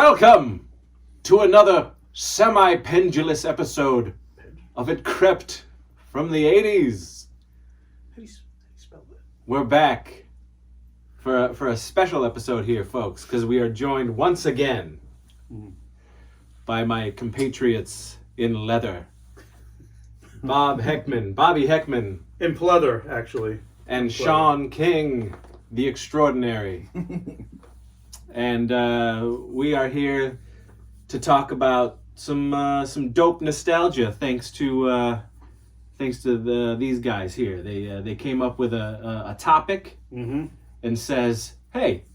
Welcome to another semi-pendulous episode of It Crept from the 80s. How do you spell that? We're back for a special episode here, folks, because we are joined once again by my compatriots in leather. Bobby Heckman. In pleather, actually. And Sean King, the extraordinary. And we are here to talk about some dope nostalgia, thanks to these guys here. They came up with a topic and says, "Hey,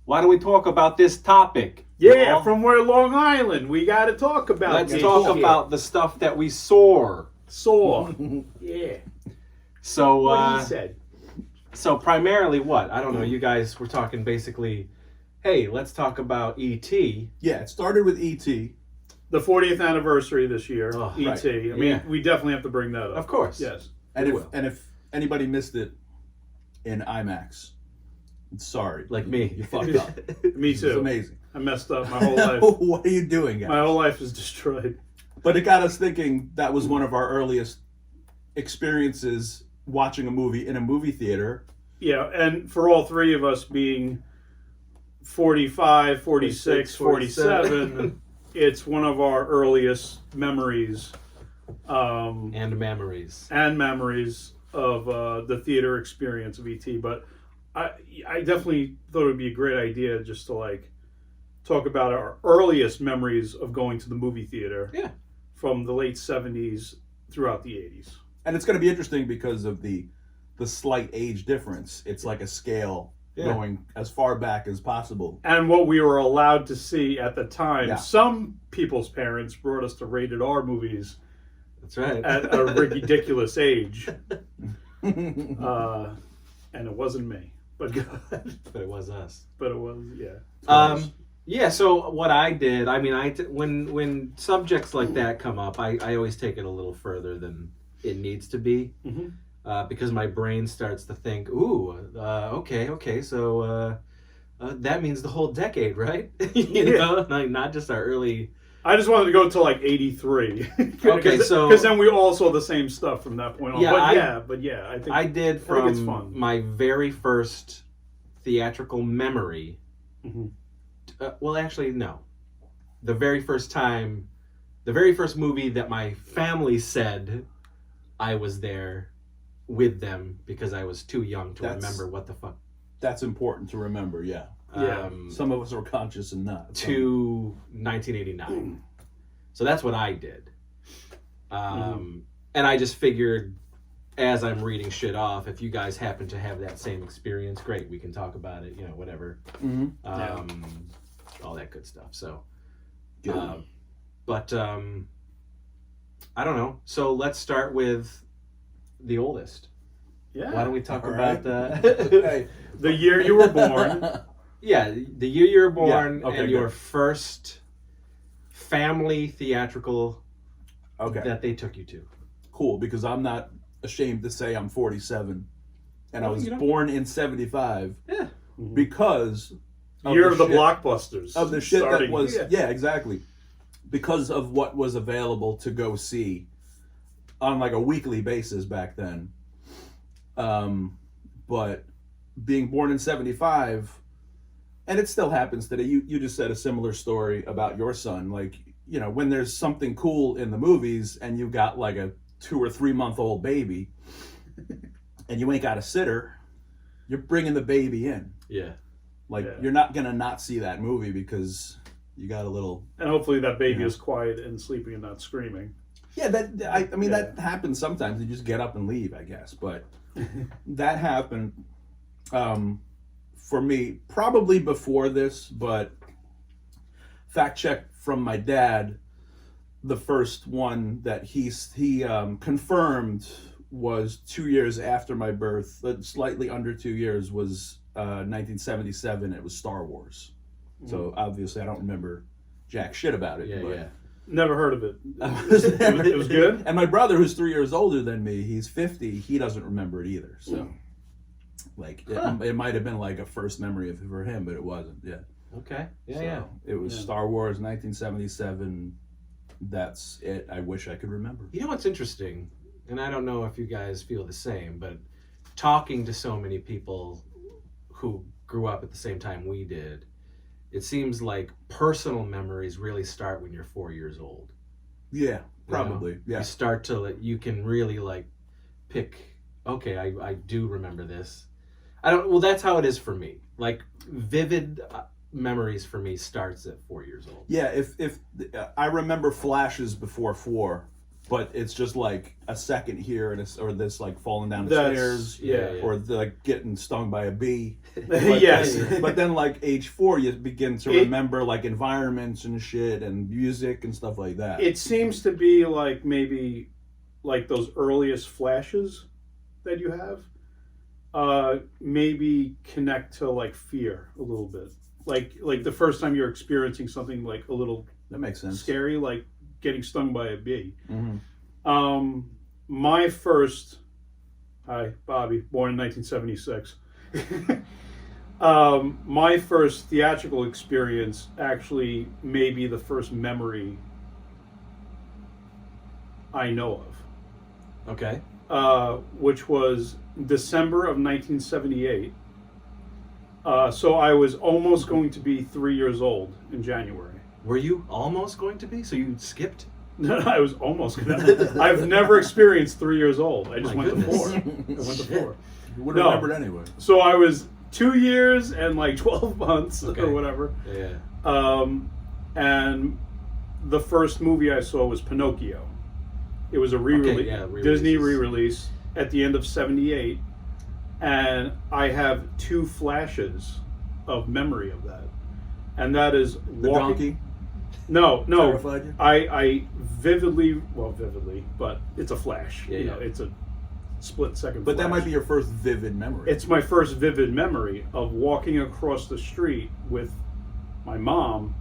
why don't we talk about this topic? Yeah, from where Long Island, we got to talk about. Let's talk about the stuff that we saw." Yeah. So what he said. So primarily, what? I don't know. You guys were talking basically. Hey, let's talk about E.T. Yeah, it started with E.T. The 40th anniversary this year, E.T. Right. I mean, we definitely have to bring that up. Of course. Yes. And if anybody missed it in IMAX, sorry. Like me. You fucked up. Me too. It's amazing. I messed up my whole life. What are you doing, guys? My whole life is destroyed. But it got us thinking that was one of our earliest experiences watching a movie in a movie theater. Yeah, and for all three of us being 45, 46, 47, it's one of our earliest memories. And memories. And memories of the theater experience of E.T. But I definitely thought it would be a great idea just to talk about our earliest memories of going to the movie theater. Yeah. From the late 70s throughout the 80s. And it's going to be interesting because of the slight age difference. It's like a scale going as far back as possible. And what we were allowed to see at the time. Yeah. Some people's parents brought us to rated R movies. That's right. At a ridiculous age. And it wasn't me. But it was us. But it was, yeah. Yeah, so what I did, I mean, when subjects like that come up, I always take it a little further than it needs to be. Because my brain starts to think, okay, so that means the whole decade, right? you know, like not just our early. I just wanted to go to 83. Okay, so because then we all saw the same stuff from that point on. Yeah, but I think I did from it's fun. My very first theatrical memory. Well, actually, no. The very first movie that my family said I was there with them because I was too young to remember what the fuck. That's important to remember, yeah. Some of us were conscious and not. To 1989. So that's what I did. And I just figured, as I'm reading shit off, if you guys happen to have that same experience, great, we can talk about it, whatever. All that good stuff. So, but I don't know. So let's start with the oldest. Yeah. Why don't we talk about the the year you were born? Yeah, the year you were born and your good. first family theatrical that they took you to. Cool, because I'm not ashamed to say I'm 47 and I was born in 75. Yeah. Because year of the blockbusters. Of the shit starting, that was exactly. Because of what was available to go see on a weekly basis back then. But being born in 75, and it still happens today. You just said a similar story about your son. When there's something cool in the movies and you got a 2 or 3 month old baby and you ain't got a sitter, you're bringing the baby in. Yeah. You're not going to not see that movie because you got a little... And hopefully that baby is quiet and sleeping and not screaming. Yeah, that happens sometimes. You just get up and leave, I guess. But that happened for me probably before this, but fact check from my dad, the first one that he confirmed was 2 years after my birth, slightly under 2 years, was 1977. It was Star Wars. So obviously I don't remember jack shit about it. Yeah. Never heard of it. It was good? And my brother, who's 3 years older than me, he's 50, he doesn't remember it either. So, it might have been a first memory for him, but it wasn't, yeah. Okay. Yeah, So yeah. it was Yeah. Star Wars 1977. That's it. I wish I could remember. You know what's interesting, and I don't know if you guys feel the same, but talking to so many people who grew up at the same time we did, it seems like personal memories really start when you're 4 years old. Yeah, probably. You start to, you can really like pick, okay, I do remember this. Well, that's how it is for me. Like vivid memories for me starts at 4 years old. Yeah, if I remember flashes before 4, but it's just like a second here or this like falling down the stairs, yeah. or like getting stung by a bee. Yes. But then like age 4, you begin to remember like environments and shit and music and stuff like that. It seems to be like maybe like those earliest flashes that you have maybe connect to like fear a little bit. Like the first time you're experiencing something like a little That makes sense. scary, like getting stung by a bee. Mm-hmm. My first, hi Bobby, born in 1976. My first theatrical experience actually may be the first memory I know of. Okay. Which was December of 1978. So I was almost going to be 3 years old in January. Were you almost going to be? So you skipped? I was almost gonna. I've never experienced 3 years old. I just My went goodness. to 4. I went to 4. You would have No. remembered anyway. So I was 2 years and like 12 months Okay. or whatever. Yeah. And the first movie I saw was Pinocchio. It was a re-release, Okay, yeah, re-releases. Disney re-release at the end of '78, and I have 2 flashes of memory of that, and that is The donkey No, terrified you? I vividly, but it's a flash. Yeah, you know, yeah. it's a split second. But that flash. might be your first vivid memory. It's my first vivid memory of walking across the street with my mom,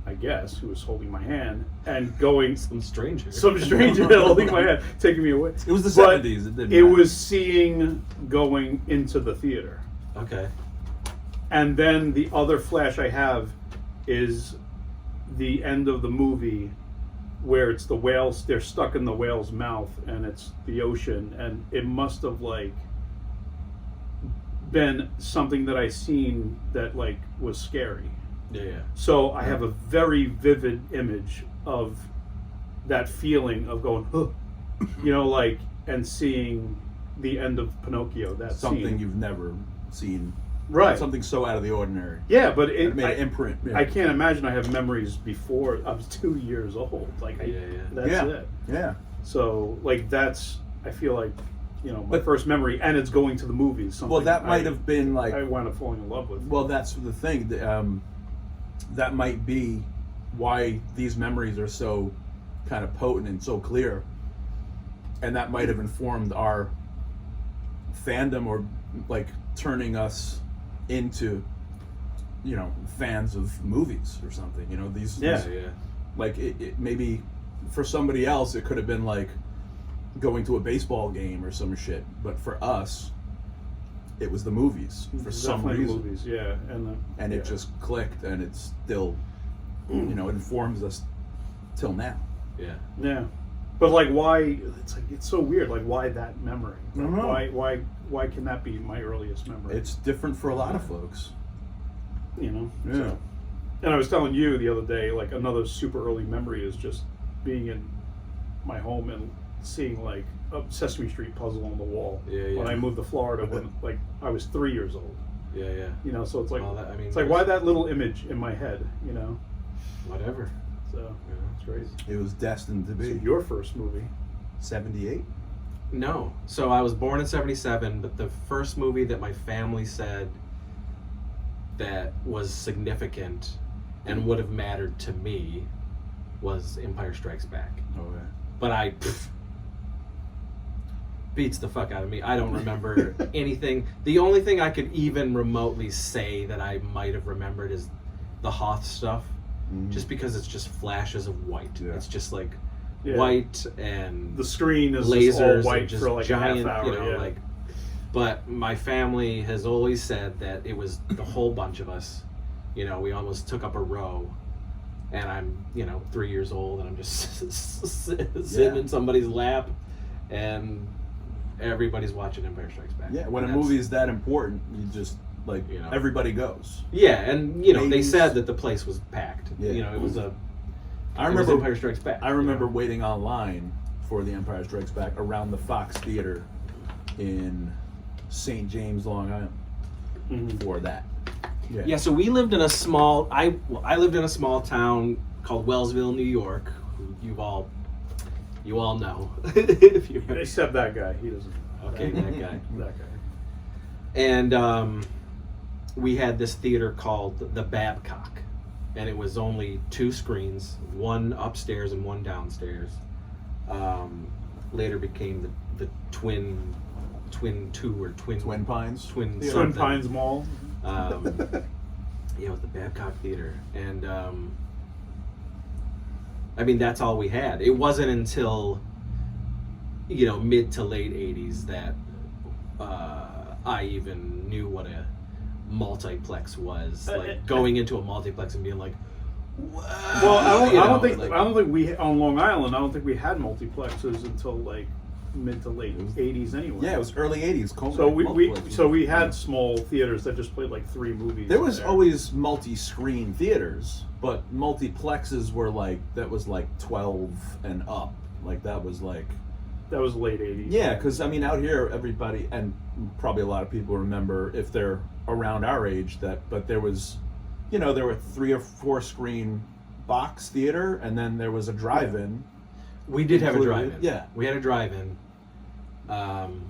I guess, who was holding my hand, and going, Some stranger. holding my hand, taking me away. It was the But 70s. It didn't It matter. was seeing going into the theater. Okay. And then the other flash I have is the end of the movie where it's the whales, they're stuck in the whale's mouth and it's the ocean, and it must have like been something that I seen that like was scary. Yeah, yeah. So I have a very vivid image of that feeling of going, huh, you know, like, and seeing the end of Pinocchio, that something scene. you've never seen. Right. Something so out of the ordinary. Yeah, but It made an imprint. Yeah. I can't imagine I have memories before I was 2 years old. Like, Yeah, yeah. that's Yeah. it. Yeah. So, like, that's, I feel like, you know, my But- first memory, and it's going to the movies. Something Well, that might have been like. I wound up falling in love with. Well, that's the thing. That might be why these memories are so kind of potent and so clear, and that might have informed our fandom, or like turning us into, you know, fans of movies or something. You know, these. Yeah. Yeah, yeah. Like it maybe for somebody else it could have been like going to a baseball game or some shit, but for us it was the movies for some Definitely reason. movies, yeah. And yeah. it just clicked, and it's still, you know, informs us till now. Yeah. Yeah, but like, why? It's like, it's so weird. Like, why that memory? I don't know. Why can that be my earliest memory? It's different for a lot of folks. You know. Yeah. So. And I was telling you the other day, like, another super early memory is just being in my home and seeing like a Sesame Street puzzle on the wall. Yeah, yeah. When I moved to Florida, when like I was 3 years old. Yeah, yeah. You know, so it's like, Well, that- I mean, it's like, why that little image in my head? You know. Whatever. So Yeah. it's crazy. It was destined to So be. your first movie. 78? No. So I was born in 77, but the first movie that my family said that was significant and would have mattered to me was Empire Strikes Back. Okay. But beats the fuck out of me. I don't remember anything. The only thing I could even remotely say that I might have remembered is the Hoth stuff, just because it's just flashes of white. Yeah. It's just like Yeah. white and The screen is lasers just all and white just for like giant, a half hour. you know, yeah. like. But my family has always said that it was the whole bunch of us You know, we almost took up a row, and I'm, 3 years old, and I'm just sitting in somebody's lap, and everybody's watching Empire Strikes Back. Yeah, when And a movie is that important, you just everybody goes. Yeah, and they Ladies. said that the place was packed. Yeah. It was I remember Empire Strikes Back. I remember waiting online for The Empire Strikes Back around the Fox Theater in St. James, Long Island, for that. Yeah, so we lived in a small. I lived in a small town called Wellsville, New York. Who you all know. If you Except that guy, he doesn't. Okay, that guy. That guy. And we had this theater called the Babcock, and it was only 2 screens, one upstairs and one downstairs. Later became the Twin Pines. Twin Pines Mall. It was the Babcock Theater, and I mean that's all we had. It wasn't until mid to late '80s that I even knew what a multiplex was. Like going into a multiplex and being like, "Wow!" Well, I don't think we on Long Island. I don't think we had multiplexes until like mid to late '80s anyway. Yeah, it was early '80s. So we had small theaters that just played like 3 movies. There was always multi-screen theaters, but multiplexes were that was 12 and up. That was late '80s. Yeah, because I mean, out here, everybody, and probably a lot of people remember if they're around our age but there was, there were 3 or 4 screen box theater, and then there was a drive-in. We did have a drive-in. Yeah, we had a drive-in,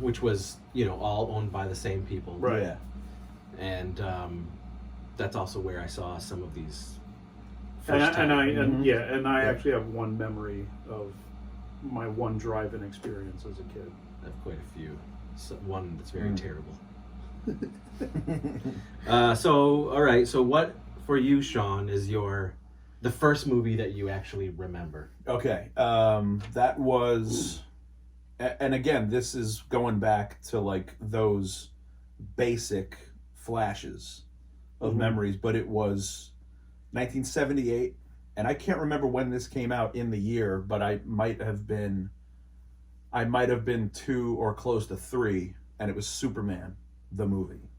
which was all owned by the same people. Right. Yeah, and that's also where I saw some of these. And I actually have one memory of my one drive-in experience as a kid. I have quite a few. One that's very terrible. All right. So what for you, Sean, is the first movie that you actually remember? Okay. That was, and again, this is going back to those basic flashes of memories, but it was 1978, and I can't remember when this came out in the year, but I might have been 2 or close to 3, and it was Superman, the movie.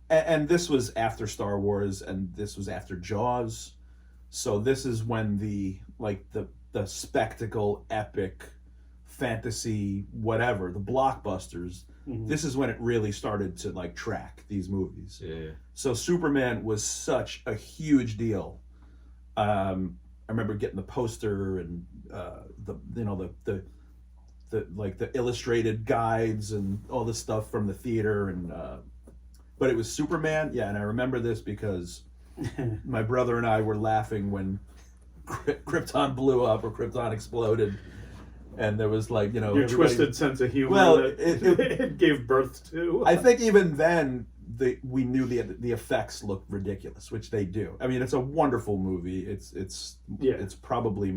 And this was after Star Wars, and this was after Jaws, so this is when the spectacle, epic, fantasy, whatever, the blockbusters. This is when it really started to track these movies. Yeah. So Superman was such a huge deal. I remember getting the poster and the illustrated guides and all this stuff from the theater, and but it was Superman. Yeah, and I remember this because my brother and I were laughing when Krypton blew up or Krypton exploded. And there was your twisted sense of humor. Well, it gave birth to. I think even then we knew the effects looked ridiculous, which they do. I mean, it's a wonderful movie. It's probably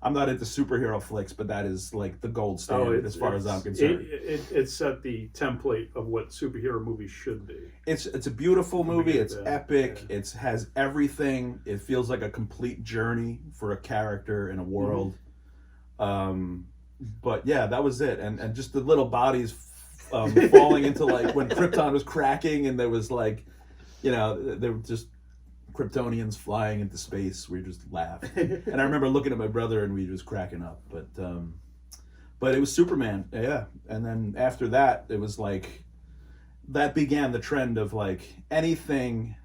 I'm not into superhero flicks, but that is the gold standard as far as I'm concerned. It set the template of what superhero movies should be. It's a beautiful movie. It's epic. Yeah. It has everything. It feels like a complete journey for a character in a world. But yeah, that was it, and just the little bodies falling into when Krypton was cracking, and there was there were just Kryptonians flying into space. We just laughed, and I remember looking at my brother, and we just cracking up. But it was Superman, yeah. And then after that, it was that began the trend of anything.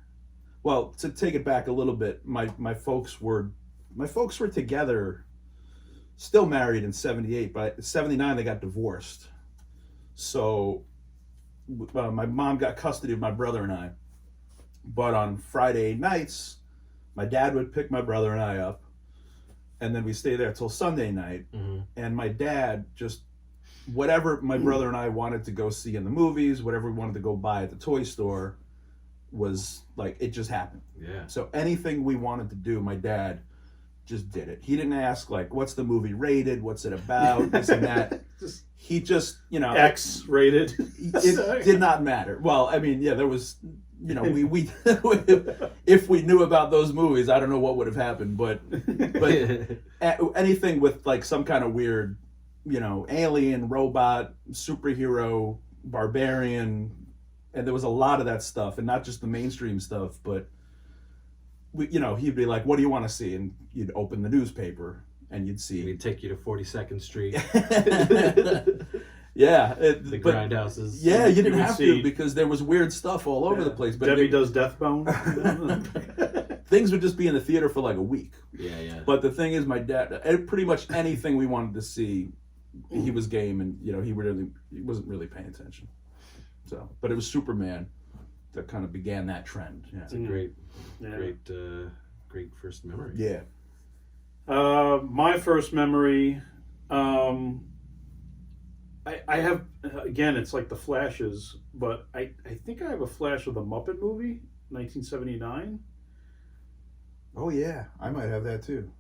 Well, to take it back a little bit, my folks were together. Still married in 78, but 79 they got divorced. So my mom got custody of my brother and I. But on Friday nights, my dad would pick my brother and I up, and then we stay there till Sunday night. And my dad just, whatever my brother and I wanted to go see in the movies, whatever we wanted to go buy at the toy store, was it just happened. Yeah. So anything we wanted to do, my dad just did it. He didn't ask like, what's the movie rated, what's it about, this and that. He just, you know, X rated. it did not matter. Well, I mean, yeah, there was, you know, we if we knew about those movies, I don't know what would have happened, but anything with like some kind of weird, you know, alien, robot, superhero, barbarian, and there was a lot of that stuff, and not just the mainstream stuff, but we, you know, he'd be like, "What do you want to see?" And you'd open the newspaper and you'd see. We'd take you to 42nd Street. Yeah, The grindhouses. Yeah, you didn't would have see- to, because there was weird stuff all over the place. But Debbie Does Deathbone. things would just be in the theater for like a week. Yeah. But the thing is, my dad, pretty much anything we wanted to see, he was game, and you know, he wasn't really paying attention. So, but it was Superman that kind of began that trend. Yeah. It's a great first memory. Yeah. My first memory, I have, again, it's like the flashes, but I think I have a flash of the Muppet Movie, 1979. Oh yeah, I might have that too.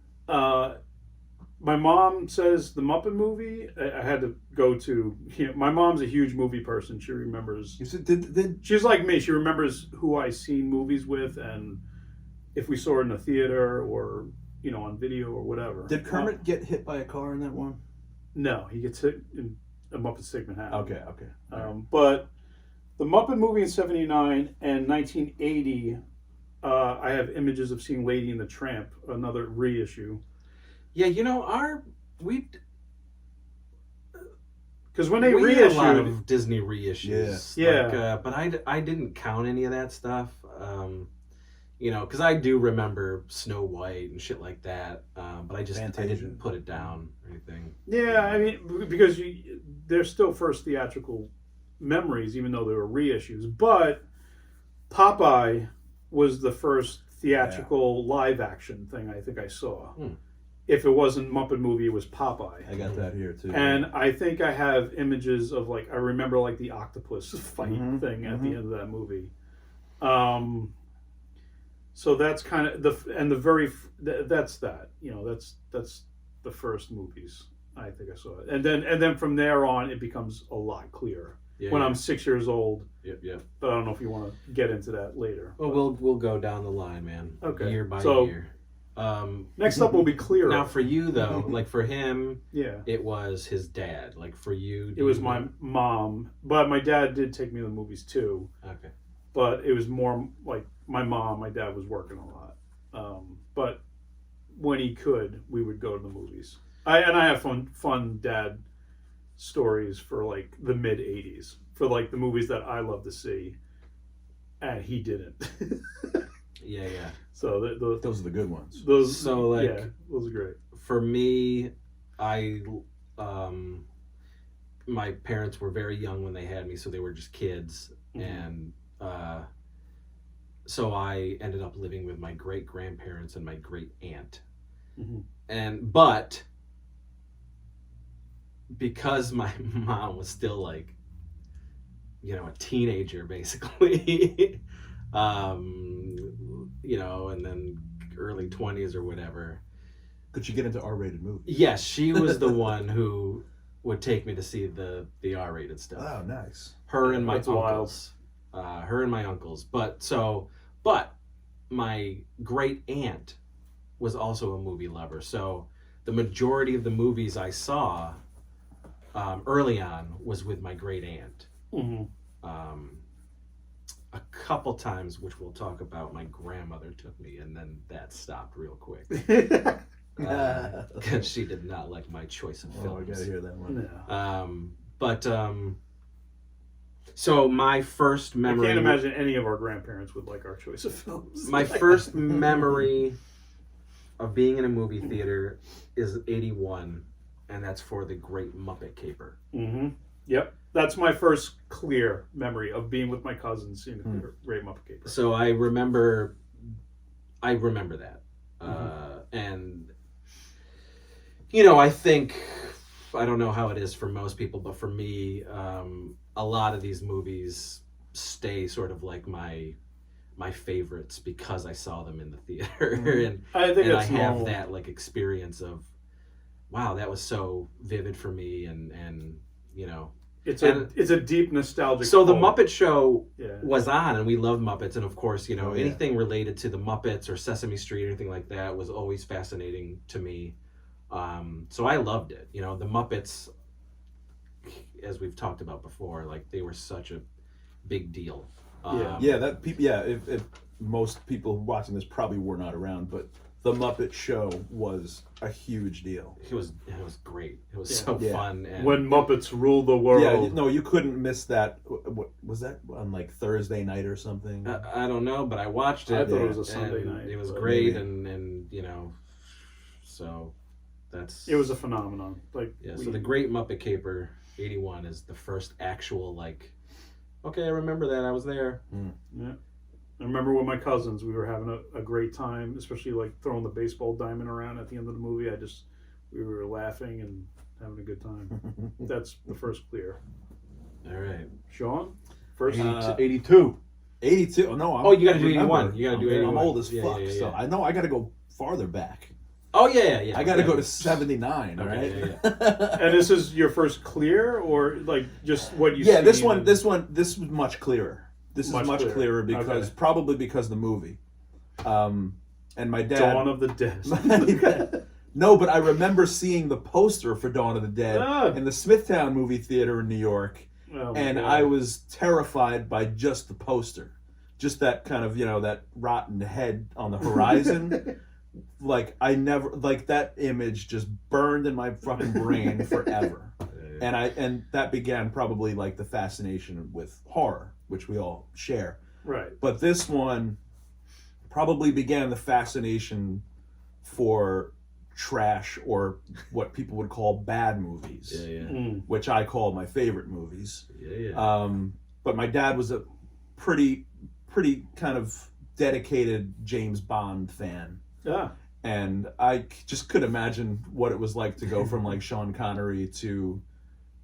My mom says the Muppet Movie, I had to go to, you know, my mom's a huge movie person. She remembers, You said did she's like me, she remembers who I seen movies with, and if we saw it in a theater or, you know, on video or whatever. Did Kermit get hit by a car in that one? No, he gets hit in a Muppet Stick Manhattan. Okay. But the Muppet Movie in '79 and 1980, I have images of seeing Lady and the Tramp, another reissue. Yeah, you know, Because when they we had a lot reissued, of Disney reissues. Yeah. Like, but I didn't count any of that stuff. You know, because I do remember Snow White and shit like that. But I Fantasia. didn't put it down or anything. yeah, I mean, because they're still first theatrical memories, even though they were reissues. But Popeye was the first theatrical live action thing I think I saw. If it wasn't Muppet Movie, it was Popeye. I got that here too. And I think I have images of, like, I remember like the octopus fight thing at the end of that movie. So that's kind of that's that, you know, that's the first movies I think I saw it. And then from there on it becomes a lot clearer. Yeah, when yeah. I'm 6 years old. Yep. But I don't know if you want to get into that later. Well, we'll go down the line, man. Okay. Year by So- year. Next up will be clearer. Now for you though, like for him, yeah. it was his dad. Like for you, It was my mom, but my dad did take me to the movies too. Okay. But it was more like my mom. My dad was working a lot, but when he could, we would go to the movies. I have fun dad stories for like the mid '80s, for like the movies that I love to see, and he didn't. Yeah. So those are the good ones. those So, like, yeah, those are great. For me, my parents were very young when they had me, so they were just kids, and so I ended up living with my great grandparents and my great aunt, but because my mom was still like, you know, a teenager basically, you know, and then early 20s or whatever. Could you get into R-rated movies? Yes, she was the one who would take me to see the R-rated stuff. Oh, nice. Her and my That's wild. uncles. Her and my uncles. But my great aunt was also a movie lover. So the majority of the movies I saw early on was with my great aunt. A couple times, which we'll talk about, my grandmother took me, and then that stopped real quick. Because she did not like my choice of films. Oh, I gotta hear that one. Yeah. So my first I memory. can't imagine any of our grandparents would like our choice of films. My first memory of being in a movie theater is '81, and that's for the Great Muppet Caper. Yep. That's my first clear memory of being with my cousins seeing the Great Muppet Caper. So I remember that. And, you know, I don't know how it is for most people, but for me, a lot of these movies stay sort of like my my favorites because I saw them in the theater, and I think and I that's have normal. that like experience of, wow, that was so vivid for me, and you know. It's a deep nostalgic. So the pull. Muppet Show Yeah. was on, and we love Muppets, and of course, Oh, yeah. anything related to the Muppets or Sesame Street or anything like that was always fascinating to me. So I loved it. The Muppets, as we've talked about before, like they were such a big deal. If most people watching this probably were not around, but the Muppet Show was a huge deal. It was great. It was so fun. And When Muppets rule the world. Yeah, no, you couldn't miss that. What was that on, like Thursday night or something? I don't know, but I watched it. I thought it was a and Sunday night. It was but great, maybe. and so that's. It was a phenomenon. Like So the Great Muppet Caper '81 is the first actual like. Okay, I remember that. I was there. Yeah. I remember with my cousins, we were having a great time, especially like throwing the baseball diamond around at the end of the movie. We were laughing and having a good time. That's the first clear. All right. Sean? First? 82. 82. No, Oh, you gotta do remember. 81. You gotta do 81. I'm old as Yeah, fuck, yeah, so yeah. I know I gotta go farther back. Oh yeah. I gotta go to 79. All right. Yeah. And this is your first clear, or like just what you? Yeah, this seen was much clearer. This is Much much clearer. clearer because Okay. probably because of the movie. And my dad. Dawn of the Dead. No, but I remember seeing the poster for Dawn of the Dead Ah. in the Smithtown movie theater in New York, Oh, my and God. I was terrified by just the poster, just that kind of that rotten head on the horizon. Like that image just burned in my fucking brain forever. And that began probably like the fascination with horror, which we all share. Right. But this one probably began the fascination for trash, or what people would call bad movies, which I call my favorite movies. But my dad was a pretty kind of dedicated James Bond fan. Yeah. And I just could imagine what it was like to go from like Sean Connery to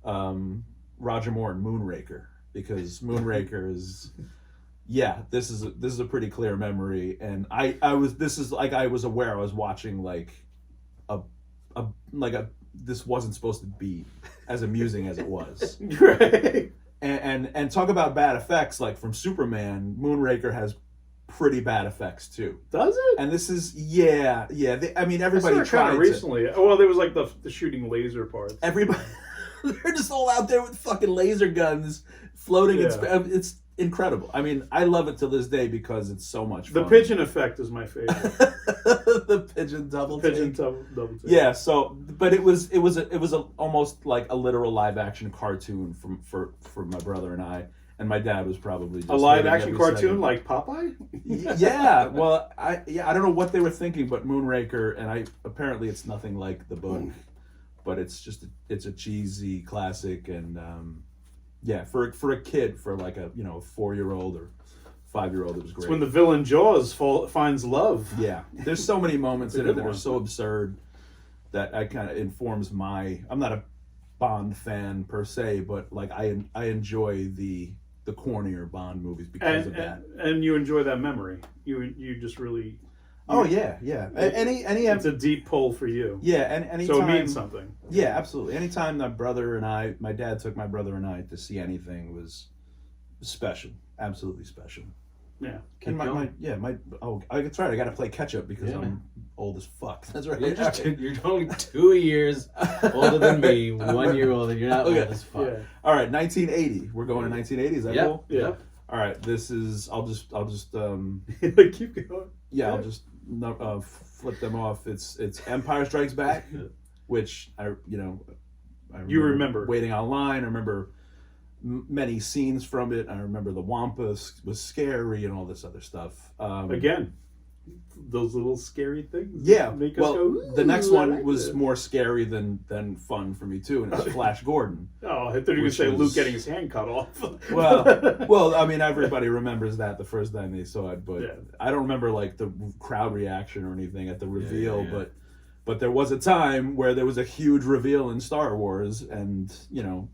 Roger Moore and Moonraker, because Moonraker is, this is a pretty clear memory, and I was aware I was watching this wasn't supposed to be as amusing as it was. Right. And talk about bad effects, like from Superman, Moonraker has pretty bad effects too. Does it? And this is everybody I saw it tried kind of recently. Well, there was like the shooting laser parts. Everybody, they're just all out there with fucking laser guns floating. Yeah. It's incredible. I mean, I love it to this day because it's so much fun. The pigeon effect is my favorite. The pigeon double Pigeon take. double take. Yeah. So, but it was almost like a literal live action cartoon for my brother and I. And my dad was probably just A live hating action every cartoon second. like Popeye? Yeah, well, I don't know what they were thinking, but Moonraker, and apparently it's nothing like the book, but it's a cheesy classic, and for a kid, for like a 4-year-old or 5-year-old, it was great. It's when the villain Jaws finds love. Yeah, there's so many moments in it Good that are one. so absurd that I kind of informs I'm not a Bond fan per se, but like I enjoy the cornier Bond movies because of that. And you enjoy that memory. You just really. Oh yeah. It's a deep pull for you. Yeah, and anytime, So it means something. Yeah, absolutely. Anytime my dad took my brother and I to see anything was special, absolutely special. Yeah. And that's right. I got to play catch up because Yeah, I'm man. old as fuck. That's right. You're only 2 years older than me, 1 year older. You're not Okay. old as fuck. Yeah. All right, 1980. We're going to 1980. Is that Yep. cool? Yeah. All right. This is. I'll just. Keep going. Yeah. I'll just flip them off. It's Empire Strikes Back, which I remember. waiting online. I remember many scenes from it. I remember the Wampa was scary and all this other stuff. Again, those little scary things. Yeah. Make us Well, go, "Ooh, the next I one like was this." more scary than fun for me too, and it was Flash Gordon. Oh, I thought you were going to which say was- Luke getting his hand cut off. Well, I mean, everybody remembers that the first time they saw it, but Yeah. I don't remember like the crowd reaction or anything at the reveal. yeah. But there was a time where there was a huge reveal in Star Wars, and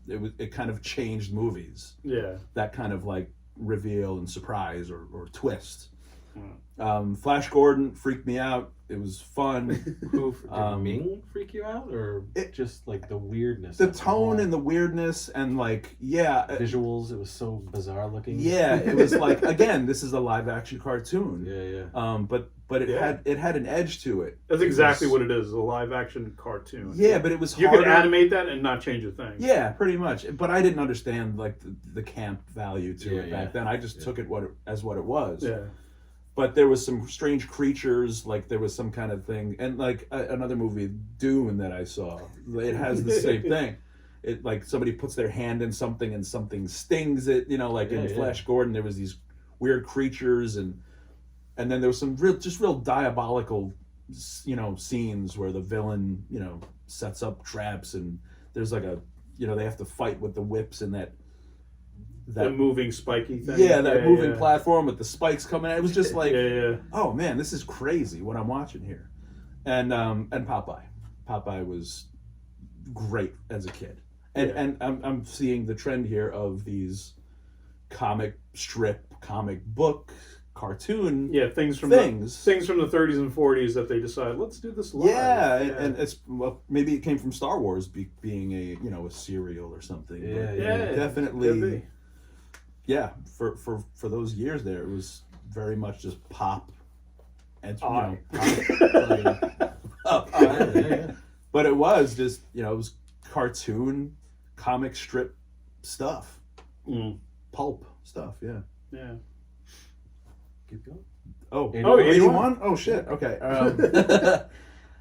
it kind of changed movies. Yeah. That kind of like reveal and surprise or twist. Flash Gordon freaked me out. It was fun. Who did Ming freak you out, or just like the weirdness? The tone and the weirdness and like visuals. It was so bizarre looking. Yeah, it was like again, this is a live action cartoon. Yeah. But it had an edge to it. That's exactly what it is. A live action cartoon. Yeah, but it was you harder. could animate that and not change a thing. Yeah, pretty much. But I didn't understand like the camp value to it back then. I just took it as what it was. Yeah. But there was some strange creatures, like there was some kind of thing, and like another movie, Dune, that I saw. It has the same thing. It like somebody puts their hand in something and something stings it. You know, like in Flash Gordon, there was these weird creatures, and then there was some real diabolical, scenes where the villain, sets up traps, and there's like they have to fight with the whips and that moving spiky thing. Yeah, that moving platform with the spikes coming out. It was just like, oh man, this is crazy what I'm watching here. And Popeye. Popeye was great as a kid. And I'm seeing the trend here of these comic book, cartoon things from the 30s and 40s that they decide, let's do this live. And it's maybe it came from Star Wars being a serial or something. Definitely. Yeah, for those years there, it was very much just pop, and but it was just it was cartoon, comic strip stuff, pulp stuff. Yeah. Keep going. Oh, 81? Oh shit. Okay.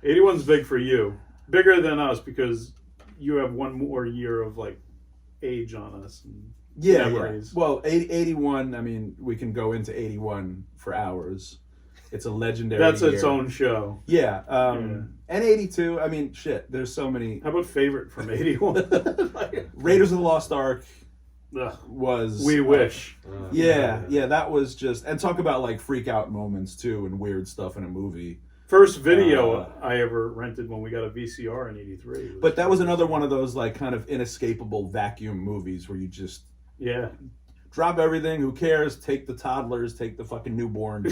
81's big for you, bigger than us because you have one more year of like age on us. Memories. Well, 81, I mean, we can go into 81 for hours. It's a legendary That's year. its own show. Yeah. And 82, I mean, shit, there's so many. How about favorite from 81? Raiders of the Lost Ark was... We wish. That was just... And talk about, like, freak out moments, too, and weird stuff in a movie. First video I ever rented when we got a VCR in 83. But that was another one of those, like, kind of inescapable vacuum movies where you just... drop everything, who cares, take the toddlers, take the fucking newborn.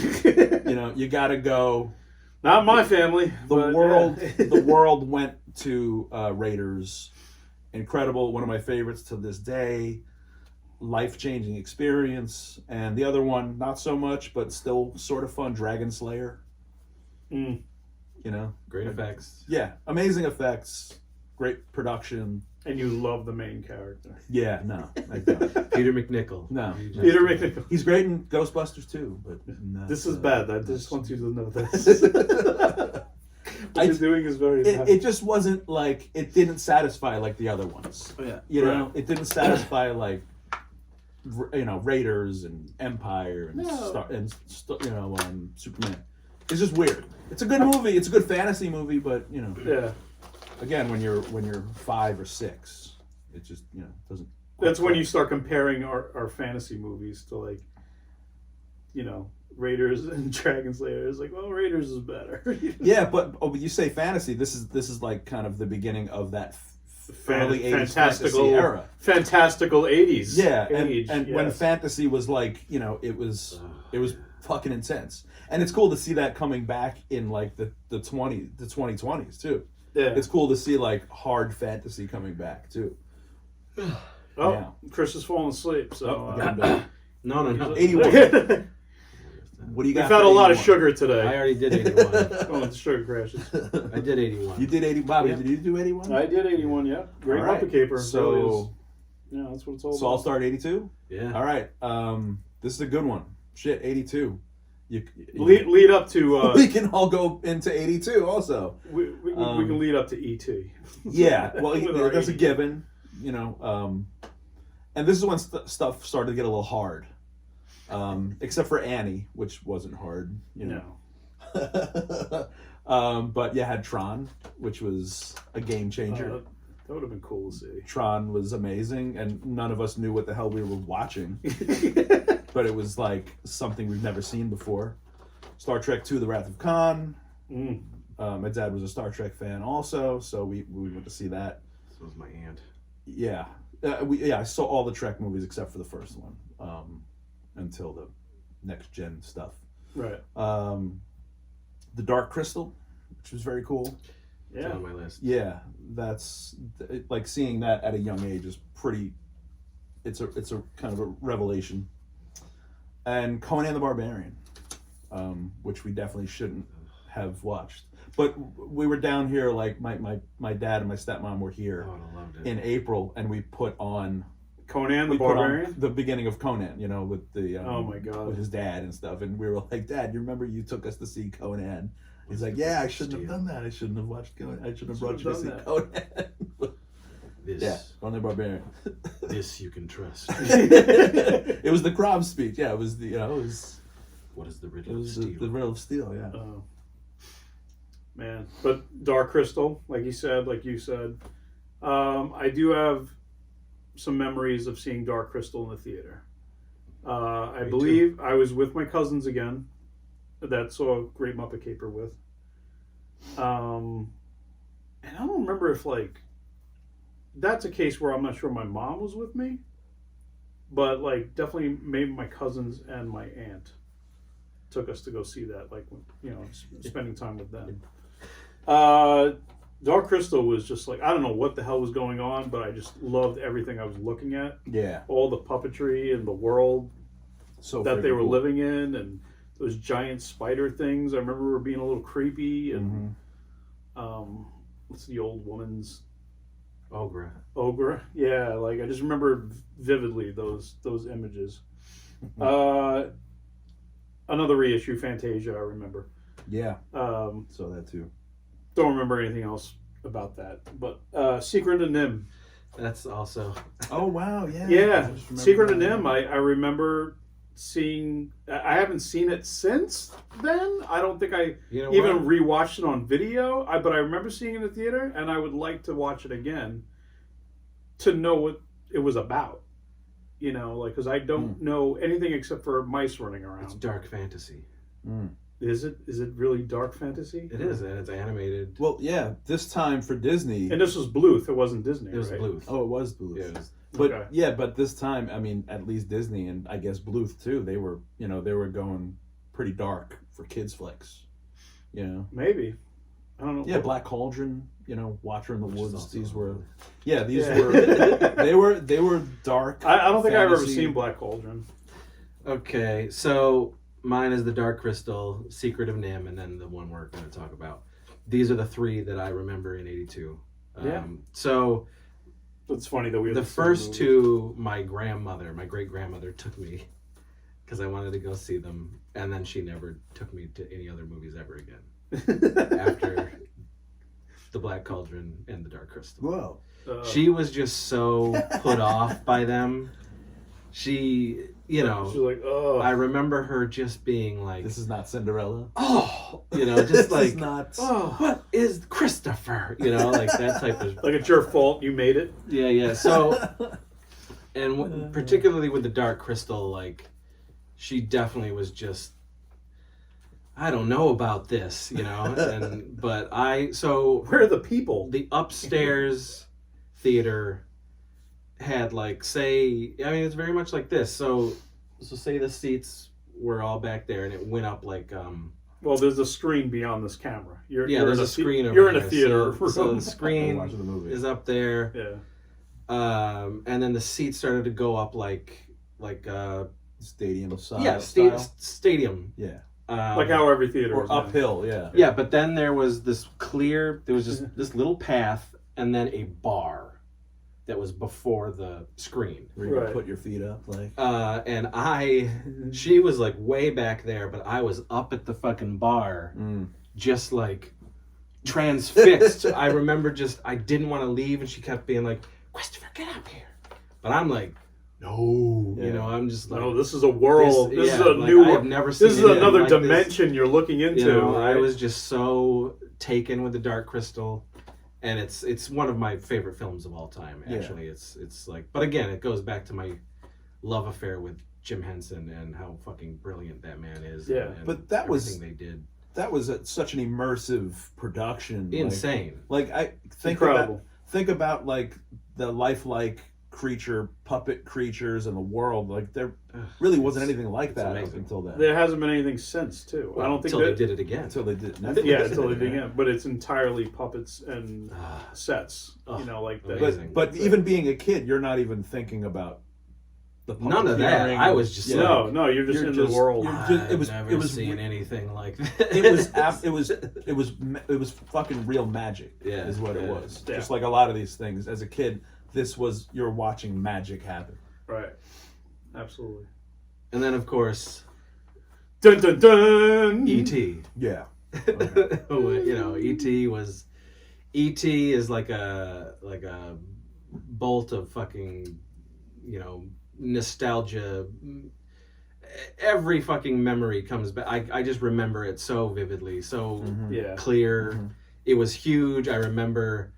You gotta go. Not my family. The world went to Raiders. Incredible, one of my favorites to this day. Life-changing experience. And the other one, not so much, but still sort of fun, Dragon Slayer. Great effects. Yeah, amazing effects, great production. And you love the main character. Yeah, no, I don't. Peter McNichol. No, Peter McNichol. He's great in Ghostbusters too, but this is bad. I just want you to know this. What you're doing is very bad. It just wasn't like, it didn't satisfy like the other ones. It didn't satisfy like Raiders and Empire and Superman. It's just weird. It's a good movie. It's a good fantasy movie, but again, when you're 5 or 6, it just doesn't. That's when you start comparing our fantasy movies to like, Raiders and Dragon Slayer. It's like, well, Raiders is better. Yeah, but you say fantasy. This is like kind of the beginning of that early 80s fantasy era. Fantastical 80s. Yeah, and when fantasy was like, it was fucking intense. And it's cool to see that coming back in like the 2020s too. Yeah. It's cool to see like hard fantasy coming back too. Chris is falling asleep, so No. 81. What do you got? We've had a lot of sugar today. I already did 81. The sugar crashes. I did 81. You did 81. Bobby, did you do 81? I did 81, yeah. Great Muppet Caper. So, that's what it's all about. So I'll start 82? Yeah. All right. This is a good one. Shit, 82. Lead up to... we can all go into 82 also. We can lead up to E.T. Yeah, well, that's a given. And this is when stuff started to get a little hard. Except for Annie, which wasn't hard, but you had Tron, which was a game changer. That would have been cool to see. Tron was amazing, and none of us knew what the hell we were watching. But it was like something we've never seen before. Star Trek II: The Wrath of Khan. My dad was a Star Trek fan also, so we went to see that. So was my aunt. Yeah. I saw all the Trek movies except for the first one. until the next gen stuff. Right. The Dark Crystal, which was very cool. It's Yeah. on my list. Yeah, that's like seeing that at a young age is pretty. It's a kind of a revelation. And Conan the Barbarian, which we definitely shouldn't have watched. But we were down here, like my dad and my stepmom were here Oh, I loved it. in April, and we put on Conan the Barbarian. the beginning of Conan, with the Oh my God. with his dad and stuff, and we were like, Dad, you remember you took us to see Conan? He's like, yeah, I shouldn't have done that. I shouldn't have watched Conan. I shouldn't have brought you to see Conan. This, Yeah, Conan the Barbarian. this you can trust. It was the Crab speech. Yeah, it was the it was What is the it riddle of was steel? the Riddle of Steel. Yeah. Oh. Man, but Dark Crystal, like you said, I do have some memories of seeing Dark Crystal in the theater. I Me believe I was with my cousins again that saw Great Muppet Caper with. And I don't remember if that's a case where I'm not sure my mom was with me, but definitely maybe my cousins and my aunt took us to go see that, spending time with them. Dark Crystal was just I don't know what the hell was going on, but I just loved everything I was looking at. Yeah. All the puppetry and the world So that they freaking were cool. living in, and those giant spider things. I remember were being a little creepy, and what's the old woman's Ogre. Yeah, I just remember vividly those images. Another reissue, Fantasia, I remember. Yeah. Don't So that too. remember anything else about that, but Secret of Nim. That's also. Oh wow! Yeah. Yeah, I just remember Secret of that. Nim. I remember seeing. I haven't seen it since then. I don't think I You know even what? rewatched it on video. But I remember seeing it in the theater, and I would like to watch it again to know what it was about. Because I don't know anything except for mice running around. It's dark fantasy. Mm. Is it really dark fantasy? It is, and it's animated. Well, yeah. This time for Disney. And this was Bluth. It wasn't Disney. It was right? Bluth. Oh, it was Bluth. Yeah, it was, But Okay. yeah, but this time, I mean, at least Disney and I guess Bluth too. They were, they were going pretty dark for kids flicks. Maybe. I don't know. Yeah, Black Cauldron. Watcher in the Which is Woods. also These on were, Bluth. yeah, these Yeah. were they were dark. I don't think I've ever fantasy. seen Black Cauldron. Okay, so mine is the Dark Crystal, Secret of Nim, and then the one we're going to talk about. These are the three that I remember in '82. Yeah. So It's funny that we have the same first movie. two, my great grandmother took me because I wanted to go see them, and then she never took me to any other movies ever again after the Black Cauldron and the Dark Crystal. Whoa. She was just so put off by them. She, she's like, oh, I remember her just being like, This is not Cinderella. oh, just This like, is not. oh, what is Christopher? Like that type of. like it's your fault you made it. Yeah. So, and particularly with the Dark Crystal, she definitely was just, I don't know about this, but Where are the people? the upstairs theater had it's very much like this. So say the seats were all back there and it went up Well, there's a screen beyond this camera. You're there's in a screen over You're in a there. theater So room. the We're screen watching the movie. is up there. Yeah. And then the seats started to go up Stadium style. stadium. Yeah. Like how every theater Or is now. uphill. Yeah. Yeah, but then there was just this little path and then a bar that was before the screen. Where you can Right. put your feet up, And she was way back there, but I was up at the fucking bar, just transfixed. I remember I didn't want to leave, and she kept being like, Christopher, get up here. But I'm like, no, Yeah. I'm just like, No, this is a world. This is a I new. have never seen This is anything another like this. dimension you're looking into. I right? was just so taken with the Dark Crystal, and it's one of my favorite films of all time. Actually, it's but again, it goes back to my love affair with Jim Henson and how fucking brilliant that man is. Yeah. and But that was- everything they did That was such an immersive production. insane. I think Incredible. about the lifelike puppet creatures in the world. Like there really wasn't anything like that up until then. There hasn't been anything since, too. I don't think until they did it again. Until they did. Yeah, until they did it again. But it's entirely puppets and sets. You know, like that. But even being a kid, you're not even thinking about the puppet. None of that. I was just like, no, you're just in the world. It was seeing anything like that. It was fucking real magic. Yeah, is what it was. Yeah. Just like a lot of these things. As a kid, you're watching magic happen. Right. Absolutely. And then of course, dun dun dun. E.T. Yeah. Okay. You know, E.T. is like a bolt of fucking, you know, nostalgia. Every fucking memory comes back. I just remember it so vividly, so clear. Mm-hmm. It was huge. I remember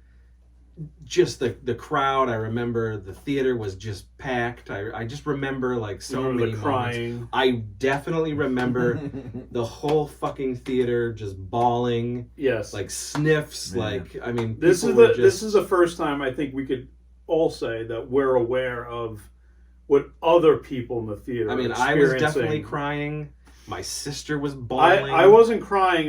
just the crowd. I remember the theater was just packed. I just remember like so many crying. Moments. I definitely remember the whole fucking theater just bawling. Yes. Like sniffs. Yeah. Like, I mean, this is the first time I think we could all say that we're aware of what other people in the theater. I mean, I was definitely crying. My sister was bawling. I wasn't crying.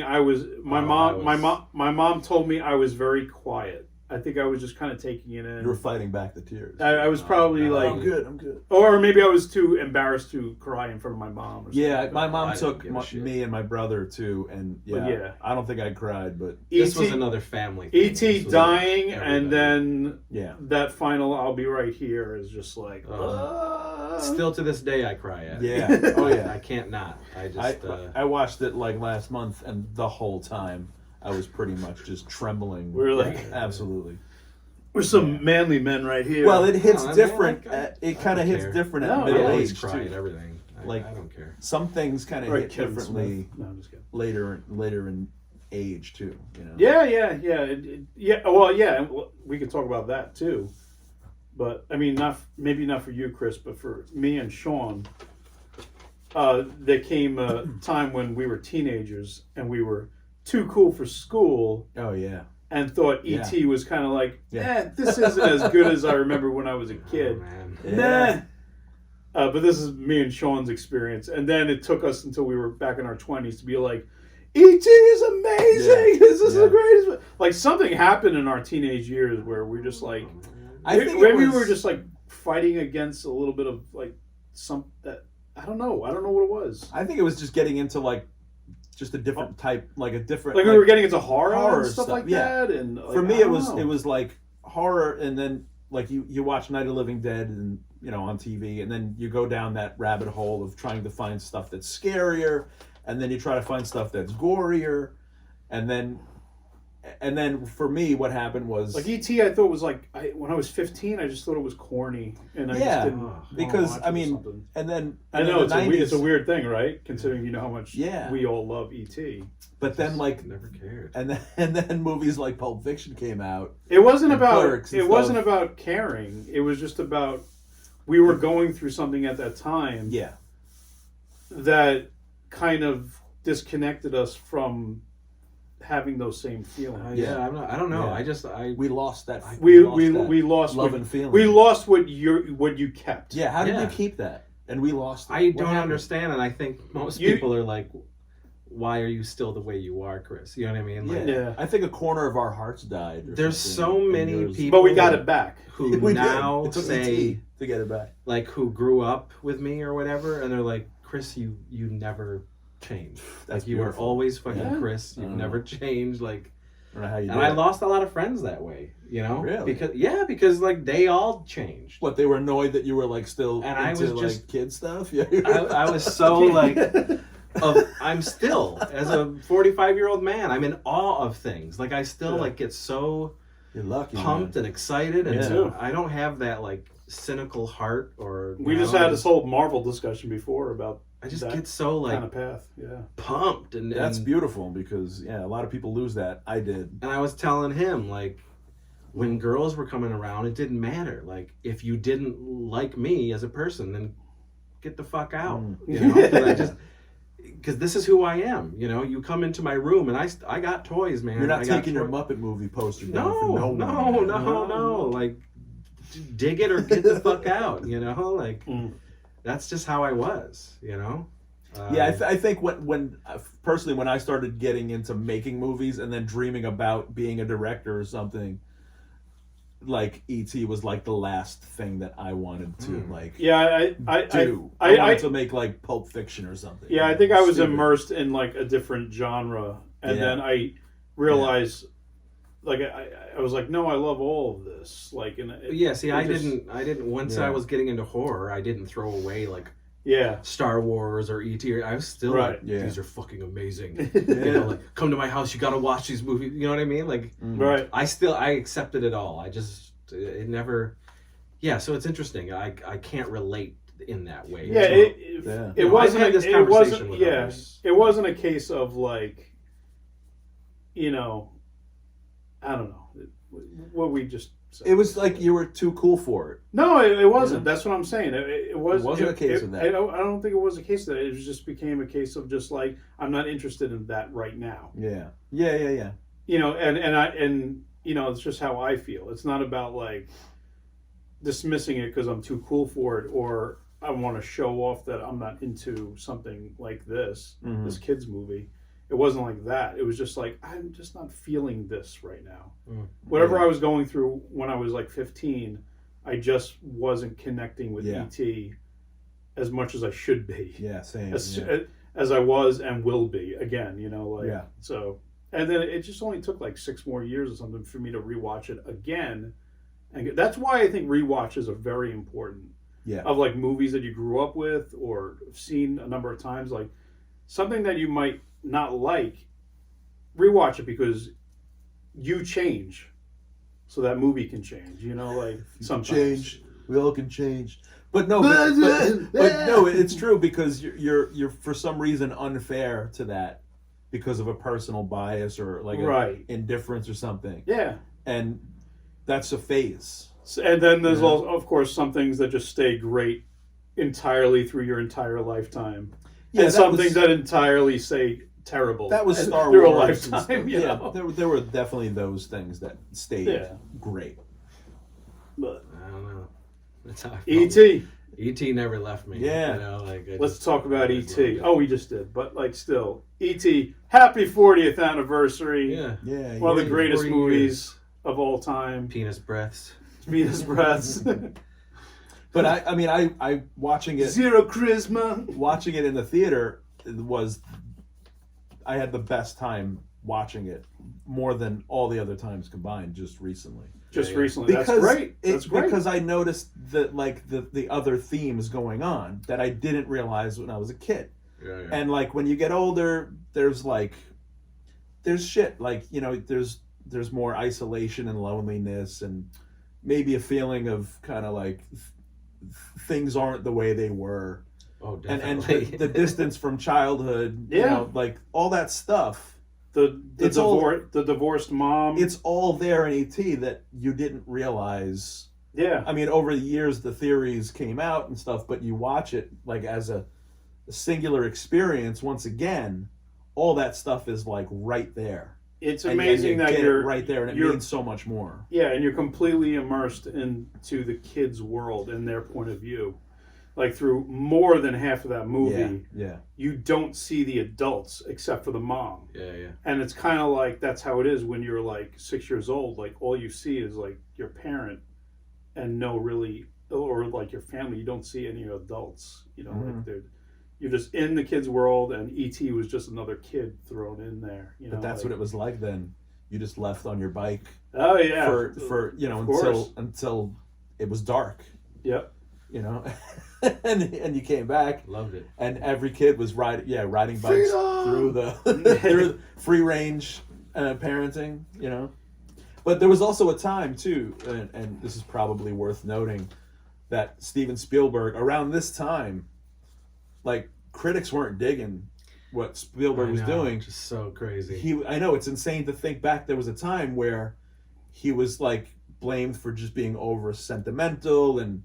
My mom told me I was very quiet. I think I was just kind of taking it in. You were fighting back the tears. I was probably like, I'm good. Or maybe I was too embarrassed to cry in front of my mom. Or yeah, my mom took me and my brother too, and I don't think I cried, but this was another family thing. E.T. dying, and then that final "I'll be right here" is just like. Still to this day, I cry at. Yeah. Oh yeah. I can't not. I watched it like last month, and the whole time I was pretty much just trembling. We were like, absolutely. We're some manly men right here. Well, it hits different. It kind of hits different at middle age too. Cry at everything. Like I don't care. Some things kind of hit differently. No, I'm just kidding. Later in age too. You know. Yeah. Well, yeah. We could talk about that too. But I mean, maybe not for you, Chris, but for me and Sean. There came a time when we were teenagers and we were too cool for school. Oh yeah. And thought E.T. was kind of like, this isn't as good as I remember when I was a kid. Oh, man. But this is me and Sean's experience. And then it took us until we were back in our 20s to be like, E.T. is amazing. This is the greatest. Like something happened in our teenage years where we're just like, we were just like fighting against a little bit of like I don't know what it was. I think it was just getting into like just a different type, like a different. Like we were getting into horror and stuff like that. And like, for me, it was like horror, and then like you watch Night of the Living Dead, and on TV, and then you go down that rabbit hole of trying to find stuff that's scarier, and then you try to find stuff that's gorier, and then for me, what happened was like E.T. I thought was like when I was 15, I just thought it was corny, and I just didn't. Because I mean, and then I know it's a weird thing, right? Considering you know how much we all love E.T. But then like never cared, and then movies like Pulp Fiction came out. It wasn't about caring. It was just about we were going through something at that time. Yeah. That kind of disconnected us from having those same feelings. I don't know. Yeah. We lost that. We lost love and feeling. We lost what you kept. Yeah. How did you keep that? And we lost it. I don't understand, and I think most people are like, "Why are you still the way you are, Chris?" You know what I mean? Like, I think a corner of our hearts died. There's so many people, but we got it back. Who now say to get it back, like who grew up with me or whatever, and they're like, "Chris, you never changed. Like you were always fucking Chris. You've never changed. Like, I don't know how you. And I lost a lot a friends that way. Really? Because like they all changed. What, they were annoyed that you were like still and into, I was just like kid stuff. I was so like. I'm still, as a 45-year-old man, I'm in awe of things. Like I still like get so You're lucky, pumped man. and excited, and so I don't have that like cynical heart or. We just had this whole Marvel discussion before about. I just get so like kind of path, pumped, and that's beautiful because a lot of people lose that. I did, and I was telling him like, when girls were coming around, it didn't matter. Like if you didn't like me as a person, then get the fuck out. Because this is who I am, You come into my room, and I got toys, man. You're not taking your Muppet Movie poster down No. Like dig it or get the fuck out, you know? Like, Mm. that's just how I was, you know? Yeah, I think when personally when I started getting into making movies and then dreaming about being a director or something, like E.T. was like the last thing that I wanted to like Yeah, do. I wanted to make like Pulp Fiction or something. Yeah, I think I was immersed in like a different genre, and Yeah. then I realized, like, I was like, no, I love all of this. Like, and yeah, see, I just- didn't. Once I was getting into horror, I didn't throw away like yeah, Star Wars or E.T. I was still Right. like, Yeah. these are fucking amazing. You know, like, come to my house, you gotta watch these movies. You know what I mean? Like, right. I accepted it all. It never. Yeah, so it's interesting. I can't relate in that way. Yeah, So, it you know, wasn't. I've had this It conversation wasn't. with Yeah, others. it wasn't a case of like, you know, I don't know what we just. Said. It was like you were too cool for it. No, it wasn't. That's what I'm saying. It wasn't a case of that. I don't think it was a case of that. It just became a case of just like, I'm not interested in that right now. Yeah. You know, and you know, it's just how I feel. It's not about like dismissing it because I'm too cool for it, or I want to show off that I'm not into something like this kids movie. It wasn't like that. It was just like, I'm just not feeling this right now. Whatever I was going through when I was like 15, I just wasn't connecting with E.T. as much as I should be. Yeah, same. As I was and will be again, you know, like, Yeah. so, and then it just only took like 6 more years or something for me to rewatch it again. And that's why I think rewatches are very important. Yeah. Of like movies that you grew up with or seen a number of times, like something that you might not like, rewatch it because you change, so that movie can change. You know, like sometimes. Change. We all can change. But no, but no, it's true because you're for some reason unfair to that because of a personal bias or like Right. indifference or something. Yeah. And that's a phase. And then there's also, of course, some things that just stay great entirely through your entire lifetime. Yeah, and some things that entirely say terrible. That was Star through Wars. a lifetime. You know? there were definitely those things that stayed great. But I don't know. That's how I felt. E.T. E.T. never left me. Yeah. You know, like, Let's talk about I just E.T. loved Oh, we just did. But like still, E.T. Happy 40th it. anniversary. Yeah. Yeah. One of the yeah. greatest 40 movies years. of all time. Penis breaths. Venus Breaths. But I watching it Zero charisma. watching it in the theater I had the best time watching it more than all the other times combined just recently. Just Yeah. recently. That's great. That's great. Because I noticed that like the other themes going on that I didn't realize when I was a kid. Yeah. And like when you get older, there's shit like, you know, there's more isolation and loneliness and maybe a feeling of kind of like things aren't the way they were. Oh, And definitely. the distance from childhood, you Yeah. know, like all that stuff. the it's all- the divorced mom. It's all there in ET that you didn't realize. yeah. I mean, over the years, the theories came out and stuff, but you watch it like as a singular experience. Once again, all that stuff is like right there. It's And amazing you that get it you're right there, and it you're- means so much more. Yeah, and you're completely immersed into the kids' world and their point of view. Like through more than half of that movie, Yeah. you don't see the adults except for the mom. Yeah. And it's kind of like that's how it is when you're like 6 years old. Like all you see is like your parent and no really, or like your family. You don't see any adults. You know, like you're just in the kids' world, and E.T. was just another kid thrown in there. You know, But that's like, what it was like then. You just left on your bike Oh yeah, for you know Of course. until it was dark. Yep. You know, and you came back. Loved it. And every kid was riding bikes through the through free range parenting, you know. But there was also a time too, and this is probably worth noting, that Steven Spielberg around this time, like critics weren't digging what Spielberg was doing. Just so crazy. I know it's insane to think back. There was a time where he was like blamed for just being over sentimental and,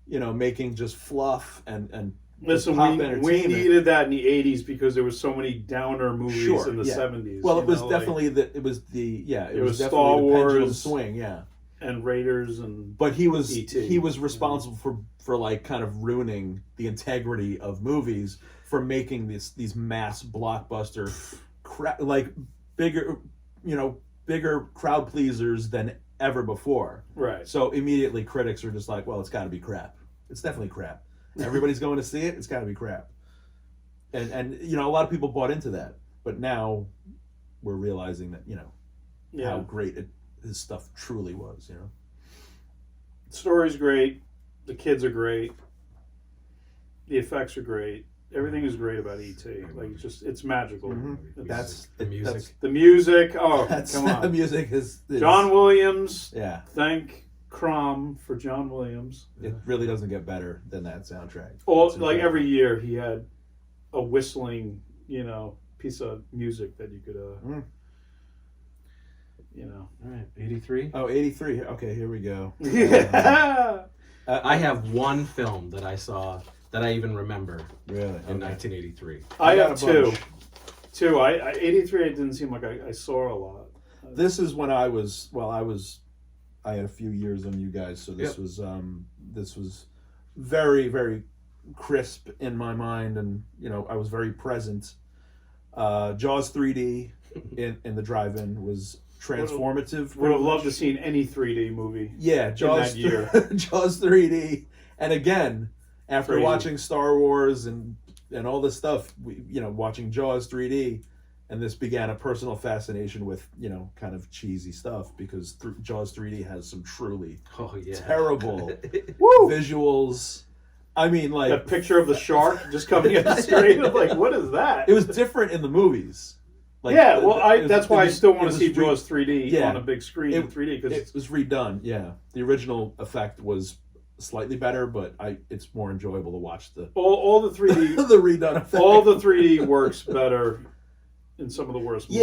you know, making just fluff and Listen, pop we entertainment. needed that in the 80s because there was so many downer movies in the 70s. Well, you it was know, definitely like, it was was definitely Star the pendulum Wars. swing, yeah. and Raiders and But he was E.T. he was responsible for like kind of ruining the integrity of movies for making these mass blockbuster like bigger crowd pleasers than ever before. right. So immediately critics are just like, well, it's got to be crap. It's definitely crap. Everybody's going to see it. It's got to be crap. And a lot of people bought into that. But now we're realizing that how great his stuff truly was. The story's great. The kids are great. The effects are great. Everything is great about E.T. Like it's magical. Mm-hmm. It's- the music. the music. Oh, That's come on. the music is John Williams. Yeah, Thank Crom for John Williams. it really doesn't get better than that soundtrack. Well, It's like incredible. every year he had a whistling, piece of music that you could, All right, 83. Oh, 83. Okay, here we go. Yeah. I have one film that I saw that I even remember Really? in Okay. 1983. I got have a bunch. two. I 83. It didn't seem like I saw a lot. This is when I had a few years on you guys, so this was very, very crisp in my mind, and I was very present. Jaws 3D in the drive-in was transformative. Would have loved to seen any 3D movie. Yeah, Jaws that year. Jaws 3D, and again after Crazy. watching Star Wars and all this stuff, watching Jaws 3D. And this began a personal fascination with, kind of cheesy stuff because Jaws 3D has some truly Oh yeah. terrible Woo! visuals. I mean, That like, picture of the shark just coming at the screen. I'm like, what is that? it was different in the movies. Like, yeah, well, it was- that's why I still want it to was see Jaws 3D yeah. on a big screen in 3D because It was redone, yeah. The original effect was slightly better, but it's more enjoyable to watch the all the 3D the redone effect. all the 3D works better in some of the worst movies.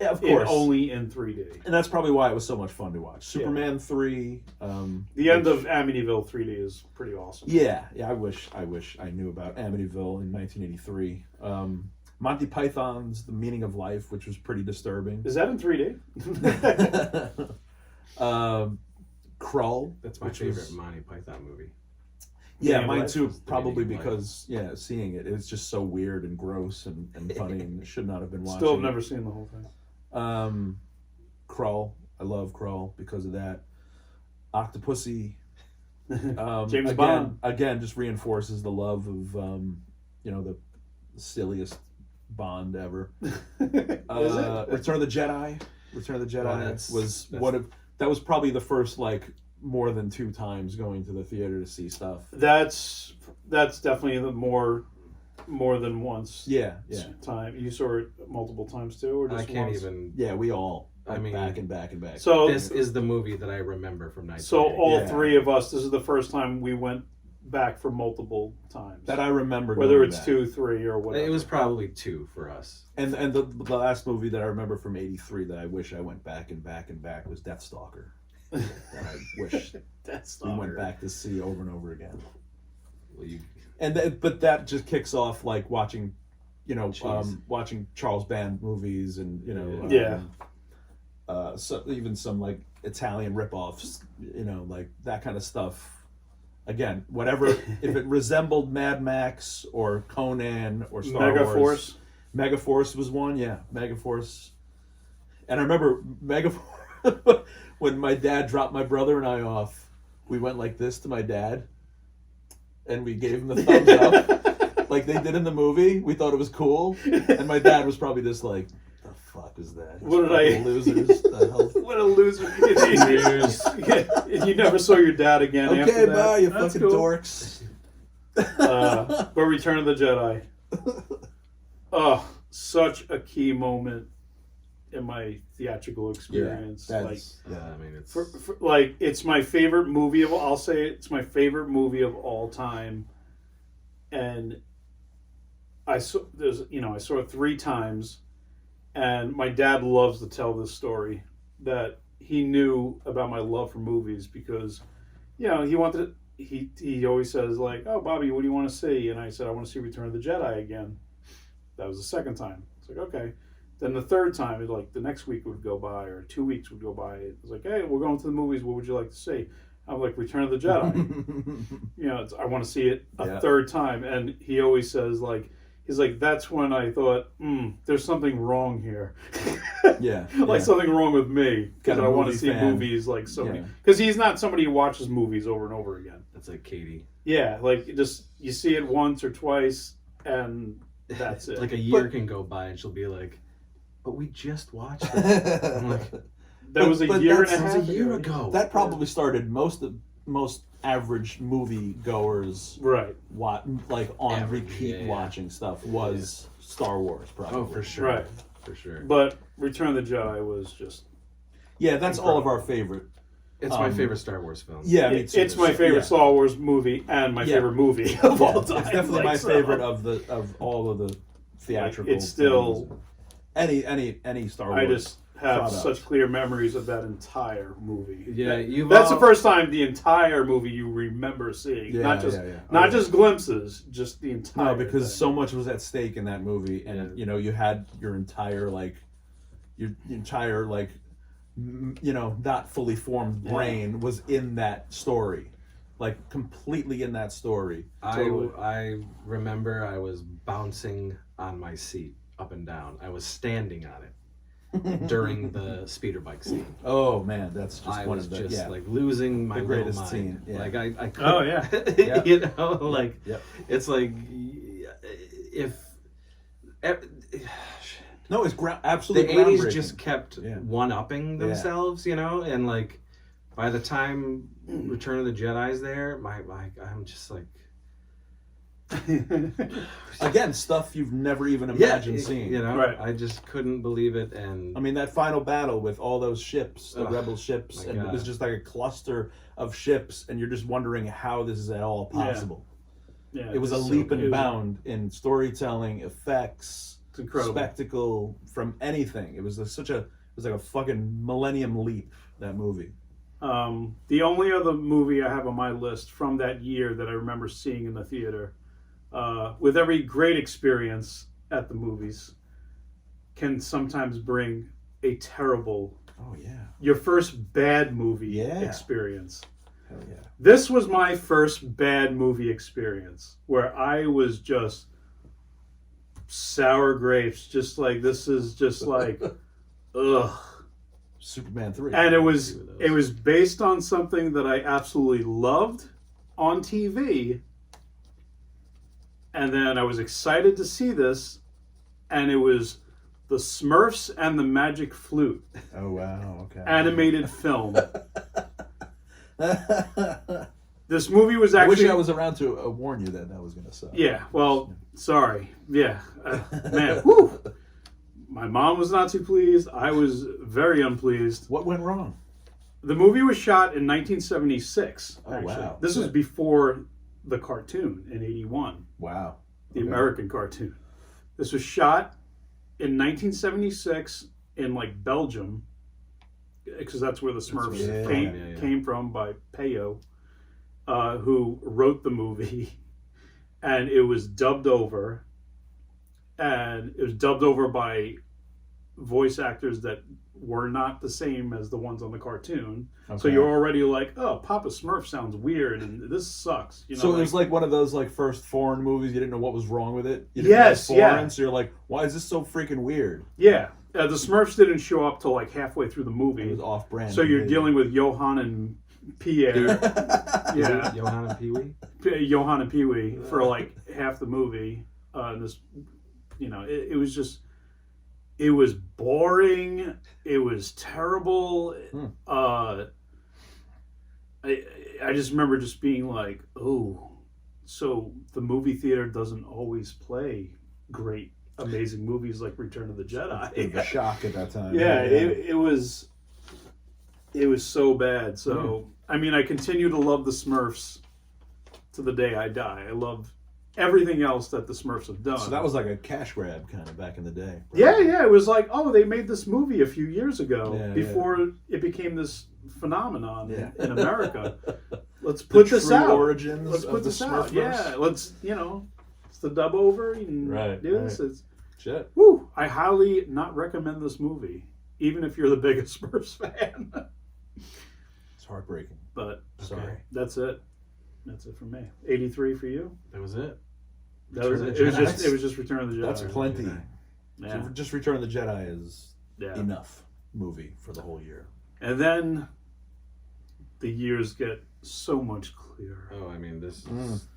Yeah, of course. Only in 3D. And that's probably why it was so much fun to watch. Superman 3. The end of Amityville 3D is pretty awesome. Yeah. I wish I knew about Amityville in 1983. Monty Python's The Meaning of Life, which was pretty disturbing. Is that in 3D? Krull. That's my which favorite was- Monty Python movie. Yeah, Yeah, mine well, too. that's the Probably Meaning of because seeing it's just so weird and gross and funny, and should not have been watching. Still have it. never seen the whole thing. Krull. I love Krull because of that. Octopussy. James again, Bond. again just reinforces the love of the silliest Bond ever. Is it? Return of the Jedi. Return of the Jedi that's- that was probably the first more than 2 times going to the theater to see stuff. That's definitely the more than once. Yeah. Time you saw it multiple times too, or just I can't once? even. Yeah, we all I mean, back and back and back. So This is the movie that I remember from 1983. So all Yeah. 3 of us, this is the first time we went back for multiple times. that I remember Whether going it's back. 2, 3, or whatever. It was probably 2 for us. And the last movie that I remember from '83 that I wish I went back and back and back was Deathstalker. That I wish That's we went back to see over and over again. Well, you, But that just kicks off watching, Jeez. watching Charles Band movies and Yeah. so even some Italian ripoffs, that kind of stuff. Again, whatever if it resembled Mad Max or Conan or Star Wars. Megaforce was one, yeah. Megaforce. And I remember Megaforce when my dad dropped my brother and I off, we went like this to my dad and we gave him the thumbs up like they did in the movie. We thought it was cool. And my dad was probably just like, the fuck is that? What did I- Losers. The hell? What a loser! You never saw your dad again. Okay, after that. bye, you That's fucking cool. dorks. But Return of the Jedi. Oh, such a key moment in my theatrical experience. Yeah, like, I mean, it's it's my favorite movie of. I'll say it's my favorite movie of all time, and I saw it 3 times, and my dad loves to tell this story that he knew about my love for movies because, he wanted. He always says "Oh, Bobby, what do you want to see?" And I said, "I want to see Return of the Jedi again." That was the second time. It's like, okay. Then the third time, like the next week would go by or 2 weeks would go by. It was like, hey, we're going to the movies. What would you like to see? I'm like, Return of the Jedi. I want to see it a third time. And he always says, like, he's like, that's when I thought, there's something wrong here. Something wrong with me. Because I want to see movies like so many. Because he's not somebody who watches movies over and over again. That's like Katie. Yeah, like just you see it once or twice and that's it. Like a year can go by and she'll be like, but we just watched it. I'm like, that was a year and a half ago. That probably started most average movie goers right on repeat watching stuff was Star Wars probably. Oh, for sure. Right. For sure. But Return of the Jedi was just that's incredible. all of our favorite. It's my favorite Star Wars film. Yeah, me too. It's my favorite Star Wars movie and my favorite movie of all time. It's definitely my favorite of all of the theatrical. It's still any Star Wars. I just have such clear memories of that entire movie. Yeah, that's the first time the entire movie you remember seeing. Not just glimpses, just the entire. No, because thing. so much was at stake in that movie, and you had your entire not fully formed brain was in that story, like completely in that story. I remember I was bouncing on my seat up and down. I was standing on it during the speeder bike scene. Oh man, that's just one of the like losing my greatest mind. scene. Yeah. Like I couldn't, oh yeah, you know, like it's like if. No, it's absolutely the 80s groundbreaking. just kept one-upping themselves, and like by the time Return of the Jedi's there, I'm just like again stuff you've never even imagined seeing. Right. I just couldn't believe it, and I mean that final battle with all those ships, the rebel ships, and it was just like a cluster of ships, and you're just wondering how this is at all possible. Yeah, it was a leap and bound in storytelling, effects. It's incredible. Spectacle from anything. It was like a fucking millennium leap, that movie. The only other movie I have on my list from that year that I remember seeing in the theater, with every great experience at the movies, can sometimes bring a terrible, your first bad movie experience. Hell yeah. This was my first bad movie experience where I was just sour grapes, just like this is just like ugh. Superman 3. And it was based on something that I absolutely loved on TV. And then I was excited to see this, and it was the Smurfs and the Magic Flute. Oh wow, okay. Animated film. This movie was actually... I wish I was around to warn you that was going to suck. Yeah, well, sorry. Yeah. Man, whew. My mom was not too pleased. I was very unpleased. What went wrong? The movie was shot in 1976, Oh, actually. wow. This was before the cartoon in 81, Wow. the American cartoon. This was shot in 1976 in, like, Belgium, because that's where the Smurfs came from, by Peyo. Who wrote the movie, and it was dubbed over, and it was dubbed over by voice actors that were not the same as the ones on the cartoon. Okay. So you're already like, oh, Papa Smurf sounds weird, and this sucks. So it was like one of those like first foreign movies. You didn't know what was wrong with it. You didn't know foreign, so you're like, why is this so freaking weird? Yeah. The Smurfs didn't show up till like halfway through the movie. It was off-brand. So you're dealing with Johan and Pierre. Yeah. Johan and Pee-wee? Johan and Pee-wee for like half the movie. This, it was just, it was boring. It was terrible. I just remember just being like, oh, so the movie theater doesn't always play great, amazing movies like Return of the Jedi. It was a shock at that time. Yeah, it was so bad. So, I mean, I continue to love the Smurfs to the day I die. I love everything else that the Smurfs have done. So that was like a cash grab kind of back in the day. Right? Yeah. It was like, oh, they made this movie a few years ago before it became this phenomenon in America. Let's put this out. Origins Let's put this out. Yeah, let's, it's the dub over and do this. Shit. Woo! I highly not recommend this movie, even if you're the biggest Smurfs fan. It's heartbreaking. But Sorry. that's it. That's it for me. 83 for you. That was it. That was Return it. of It the was Jedi. it was just Return of the Jedi. That's plenty. Yeah. So just Return of the Jedi is Yeah. enough movie for the whole year. And then the years get so much clearer. Oh, I mean, this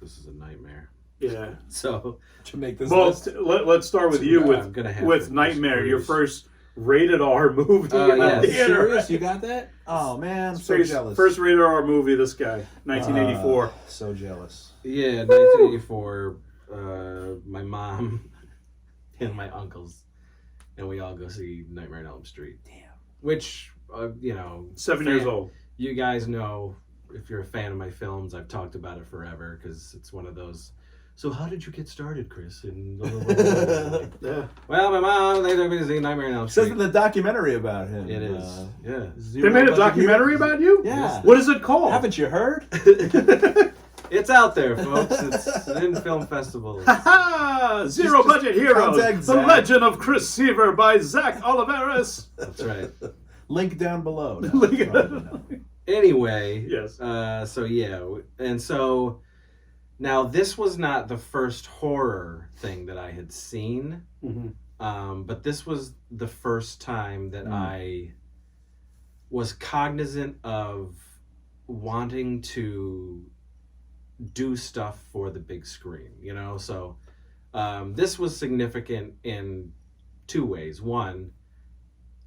is a nightmare. Yeah. So, To make this Well, list. let's start with you I'm gonna have with to Nightmare, your squeeze. first rated R movie Oh, in yeah. the theater. Serious? You got that? Oh man, I'm so jealous. First rated R movie, this guy, 1984. So jealous. yeah, 1984, my mom and my uncles, and we all go see Nightmare on Elm Street. Damn. Which, 7 years fan- old. You guys know, if you're a fan of my films, I've talked about it forever because it's one of those. So how did you get started, Chris? And Yeah. well, my mom, they took me to see Nightmare on Elm Says Street. in the documentary about him. It is, yeah. They made a documentary about you? Yeah. What is it called? Haven't you heard? It's out there, folks. It's in film festivals. Ha! Zero Just Budget Heroes, contact The Zach. Legend of Chris Seaver by Zach Oliveras. That's right. Link down below. No, Link- probably not. Anyway, Yes. so yeah, and so now this was not the first horror thing that I had seen, but this was the first time that I was cognizant of wanting to do stuff for the big screen, so this was significant in two ways. One,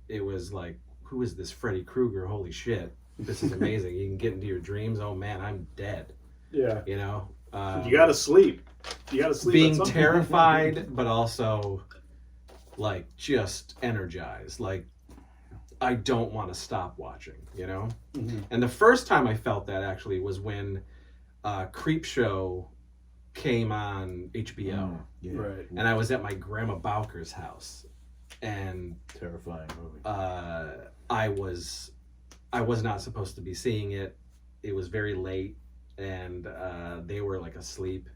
it was like, who is this Freddy Krueger? Holy shit, this is amazing. You can get into your dreams. Oh man, I'm dead. Yeah. You gotta sleep. You gotta sleep. being at some point. terrified, but also like just energized. Like I don't want to stop watching, And the first time I felt that actually was when Creep Show came on HBO, Yeah. Right. and I was at my grandma Bowker's house, and Terrifying movie. I was not supposed to be seeing it. It was very late, and they were like asleep,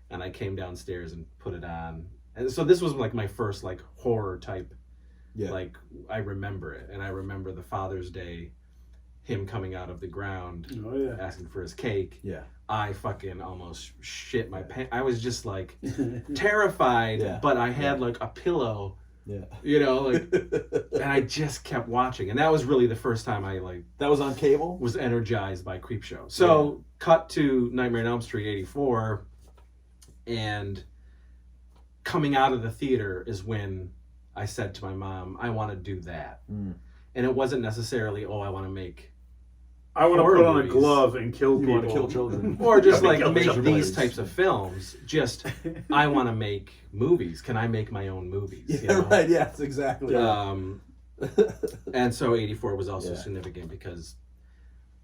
and I came downstairs and put it on. And so this was like my first like horror type. Yeah. Like I remember it, and I remember the Father's Day, him coming out of the ground Oh yeah. asking for his cake. Yeah. I fucking almost shit my pants. I was just like terrified, Yeah. but I had like a pillow. Yeah. And I just kept watching, and that was really the first time I like That was on cable? was energized by Creep Show. So cut to Nightmare on Elm Street 84, and coming out of the theater is when I said to my mom, I want to do that. And it wasn't necessarily, I want to make I want to horror put on a movies. glove and kill You people. want to kill children. or just Gotta like kill make children. these types of films. Just I want to make movies. Can I make my own movies? Yeah, right. Yes, exactly. And so 84 was also Yeah. significant because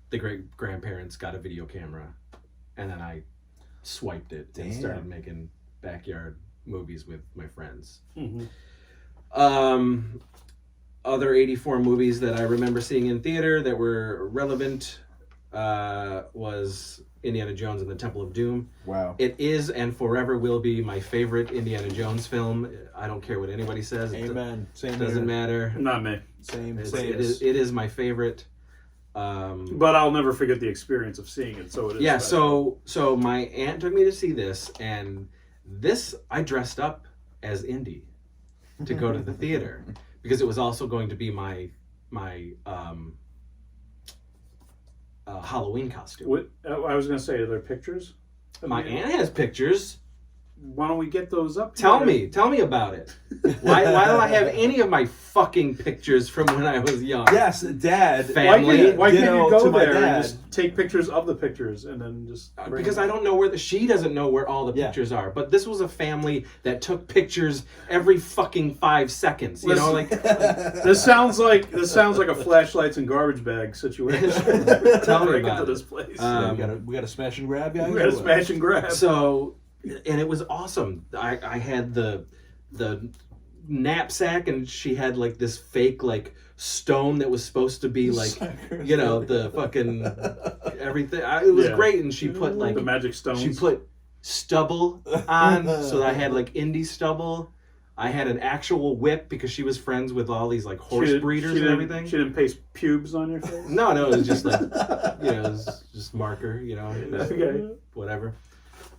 the great grandparents got a video camera, and then I swiped it and Damn. started making backyard movies with my friends. Mhm. Other 84 movies that I remember seeing in theater that were relevant was Indiana Jones and the Temple of Doom. Wow. It is and forever will be my favorite Indiana Jones film. I don't care what anybody says. Amen. Same It doesn't here. matter. Not me. Same. It Same. is my favorite. But I'll never forget the experience of seeing it. So it is. Yeah, special. so my aunt took me to see this, and this I dressed up as Indy to go to the theater because it was also going to be my Halloween costume. What I was going to say, are there pictures? My aunt has pictures. Why don't we get those up? Tell here? me about it. Why don't I have any of my fucking pictures from when I was young? Yes, Dad. Family. Why can't Ditto you go to my there and dad. just take pictures of the pictures and then just bring Because them? I don't know where she doesn't know where all the Yeah. pictures are. But this was a family that took pictures every fucking 5 seconds. You know, like This sounds like a flashlights and garbage bag situation. Tell me Break about into it. this place. we got a smash and grab, guys. we got to smash and grab. So, and it was awesome. I had the knapsack, and she had like this fake like stone that was supposed to be like, the fucking everything. It was Yeah. great, and she put like The magic stones. she put stubble on, so that I had like indie stubble. I had an actual whip because she was friends with all these like horse breeders and didn't- everything. She didn't paste pubes on your face? No, it was just like, it was just marker, it was Okay. whatever.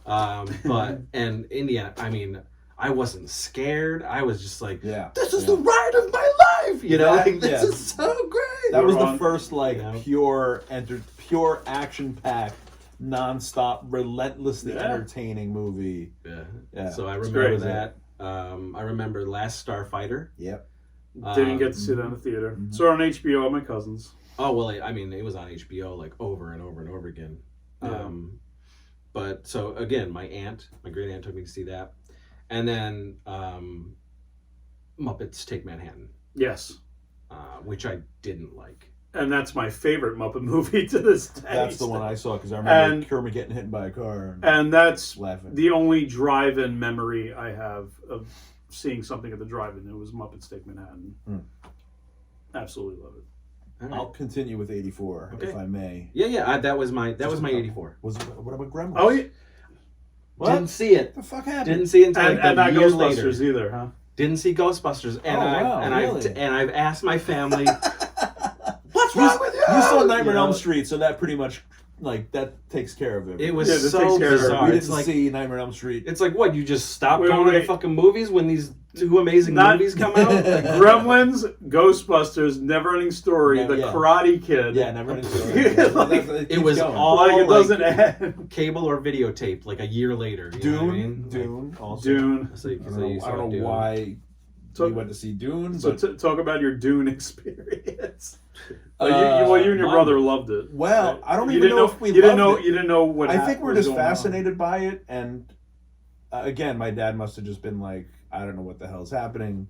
But, and Indiana, I mean, I wasn't scared. I was just like, this is the ride of my life, this is so great. That was We're the on- first like Yeah. pure action-packed, non-stop, relentlessly Yeah. entertaining movie. Yeah. So I It's remember great. that. I remember Last Starfighter. Yep. Didn't get to see that in the theater. Mhm. Saw it on HBO at my cousin's. Oh, well, I mean, it was on HBO like over and over and over again. Yeah. But so again, my great aunt took me to see that. And then Muppets Take Manhattan, Yes. which I didn't like. And that's my favorite Muppet movie to this day. That's the one I saw because I remember And- Kermit getting hit by a car And that's laughing. the only drive-in memory I have of seeing something at the drive-in. It was Muppets Take Manhattan. Hmm. Absolutely love it. All right. I'll continue with 84 if Okay. I may. Yeah. That was my 84. What about Gremlins? Oh, yeah. What? Didn't see it. the fuck happened? Didn't see it until And, like and a not year Ghostbusters later. either, huh? Didn't see Ghostbusters, and really? I've asked my family, What's wrong with you? You saw Nightmare on Elm Street, so that pretty much that takes care of it. It was Yeah, this so takes care of it. bizarre. We It's didn't like see Nightmare on Elm Street. it's like what, you just stop Wait, going to wait. the fucking movies when these two amazing Not- movies come out? Like, Gremlins, Ghostbusters, Never-Ending Story, Yeah, The yeah. Karate Kid. Yeah, never. It was all Like, it like, doesn't end. cable or videotaped like a year later. You know what I mean? Dune, also. Dune. So, I don't know Dune. why So- we went to see Dune, So but talk about your Dune experience. Uh, you and your mine- brother loved it. well, I don't You even didn't know if we you didn't loved know it. you didn't know what. I think we're was just going on. fascinated by it, and again, my dad must have just been like, I don't know what the hell's happening.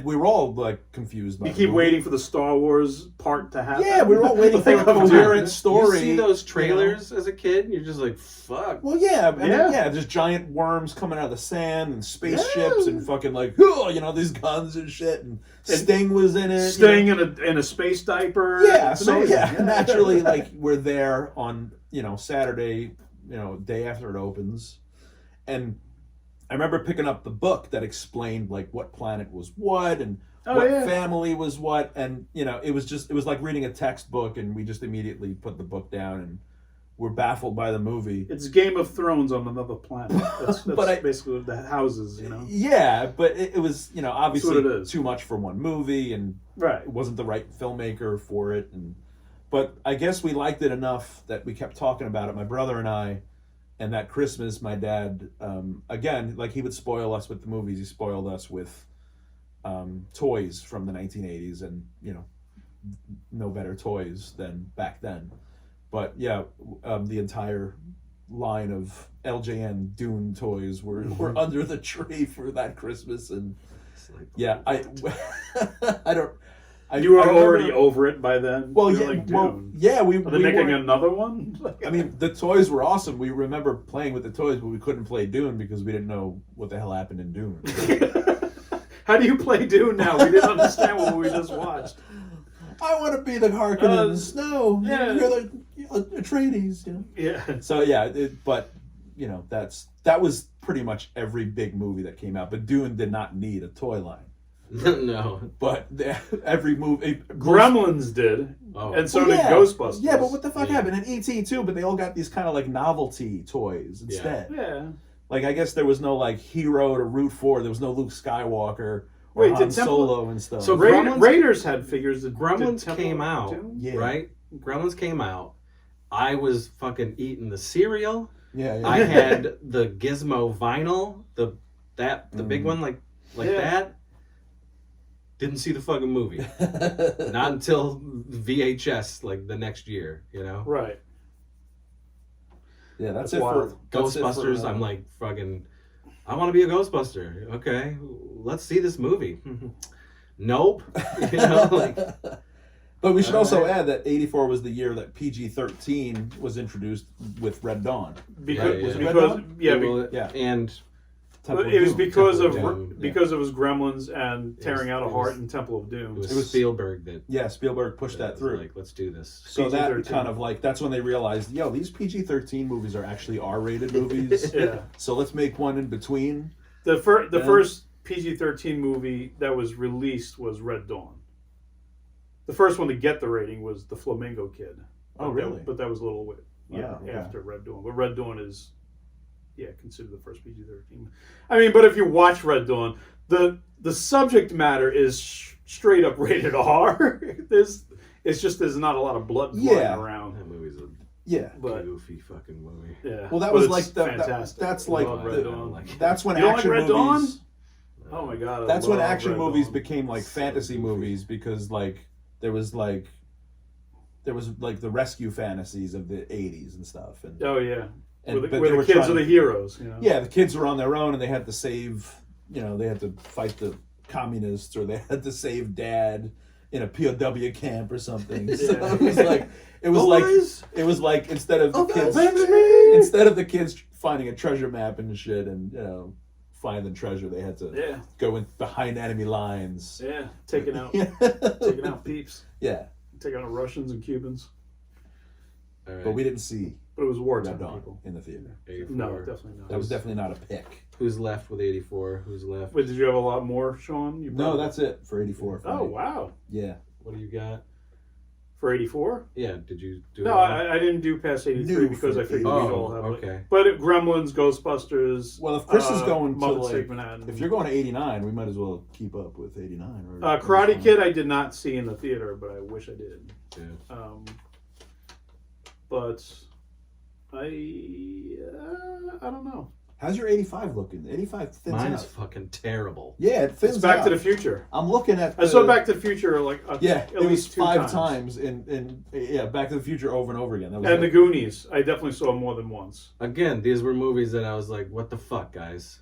We were all like confused by You the keep movie. waiting for the Star Wars part to happen. Yeah, we were all waiting for a Like, of Dune. coherent story. You see those trailers as a kid, and you're just like, fuck. Well, yeah, and Yeah. yeah, just giant worms coming out of the sand and spaceships Yeah. and fucking like, oh, these guns and shit. And Sting was in it. Staying in a space diaper. Yeah, It's so amazing. yeah, naturally, like we're there on Saturday, day after it opens, and I remember picking up the book that explained like what planet was what and what family was what, and it was like reading a textbook, and we just immediately put the book down and we're baffled by the movie. It's Game of Thrones on another planet. That's But basically what the houses, Yeah, but it was obviously That's what it is. too much for one movie, and Right. it wasn't the right filmmaker for it, but I guess we liked it enough that we kept talking about it, my brother and I. And that Christmas, my dad, again, like he would spoil us with the movies. He spoiled us with toys from the 1980s, and no better toys than back then. But yeah, the entire line of LJN Dune toys were under the tree for that Christmas, and yeah, I don't. You were I remember- already over it by then. Well, You were yeah, like, well, Dune. yeah. We Are they we making weren't- another one? I mean, the toys were awesome. We remember playing with the toys, but we couldn't play Dune because we didn't know what the hell happened in Dune. How do you play Dune now? We didn't understand what we just watched. I want to be the Harkonnens. No, yeah. you're the Atreides. Yeah. So yeah, but that was pretty much every big movie that came out. But Dune did not need a toy line. No. But every movie, Gremlins did, Oh. and so Well, did yeah. Ghostbusters. Yeah, but what the fuck Yeah. happened in E.T. too? But they all got these kind of like novelty toys instead. Yeah. Like, I guess there was no like hero to root for. There was no Luke Skywalker or Wait, Han did Temple- Solo and stuff. So Ra- Gremlins- Raiders had figures. That Gremlins did Temple came of out, Doom? Yeah. right? Gremlins came out. I was fucking eating the cereal. yeah. I had the Gizmo vinyl, the big one like Yeah. that. Didn't see the fucking movie. Not until VHS, like the next year, Right. Yeah, that's That's it wild. for that's it for, Ghostbusters, I'm like fucking, I want to be a Ghostbuster. Okay, let's see this movie. Nope. But we should All also right. add that 84 was the year that PG-13 was introduced with Red Dawn. Because, Yeah, yeah. because yeah, Well, Yeah. and Temple of it was Doom. because Temple of of Doom, because it was Gremlins and It Tearing was- Out a it Heart was- and Temple of it Doom. was, It was- Spielberg that Yeah, Spielberg pushed that was through. like, let's do this. So that PG-13. kind of like, that's when they realized, these PG-13 movies are actually R-rated movies. Yeah. So let's make one in between. The Yeah. first PG-13 movie that was released was Red Dawn. The first one to get the rating was The Flamingo Kid. Oh, really? But that was a little bit okay. after Red Dawn. But Red Dawn is, considered the first PG-13. I mean, but if you watch Red Dawn, the subject matter is straight up rated R. It's just there's not a lot of blood flying around. That movie's a But goofy fucking movie. yeah, Well, that but was it's like fantastic. that's like Love Red Dawn. that's when You don't action like Red Dawn? movies. Oh my god! I That's when love action Red movies Dawn. became like fantasy movies because there was like the rescue fantasies of the 80s and stuff. And, Oh yeah, and where but the they were kids trying are the to- heroes. You know? Yeah, the kids were on their own and they had to save. They had to fight the communists or they had to save dad in a POW camp or something. So Yeah. it was like instead of the kids finding a treasure map and shit and finding treasure, they had to go in behind enemy lines. Yeah, taking out peeps, Yeah, taking out Russians and Cubans. All right. but we didn't see But it was wartime Red Dawn people. in the theater. 84. No, definitely not. That was definitely not a pick. Who's left with 84? Who's left? Wait, did you have a lot more, Sean? You No, brought- that's it for 84. for Oh me. wow, Yeah. What do you got? for 84? Yeah, did you do No, it all? I didn't do past 83 New because for I figured 84. we'd all have okay. But Gremlins, Ghostbusters. Well, if Chris is going to Muppets like, Take Manhattan. if you're going to 89, we might as well keep up with 89. Karate Kid, I did not see in the theater, but I wish I did. Yeah. But I don't know. How's your 85 looking? 85 thins Mine out. is fucking terrible. Yeah, it thins It's Back out. to the Future. I'm looking at. I saw Back to the Future at it was least 2 5 times in Back to the Future over and over again. That was And the Goonies, I definitely saw more than once. Again, these were movies that I was like, what the fuck, guys?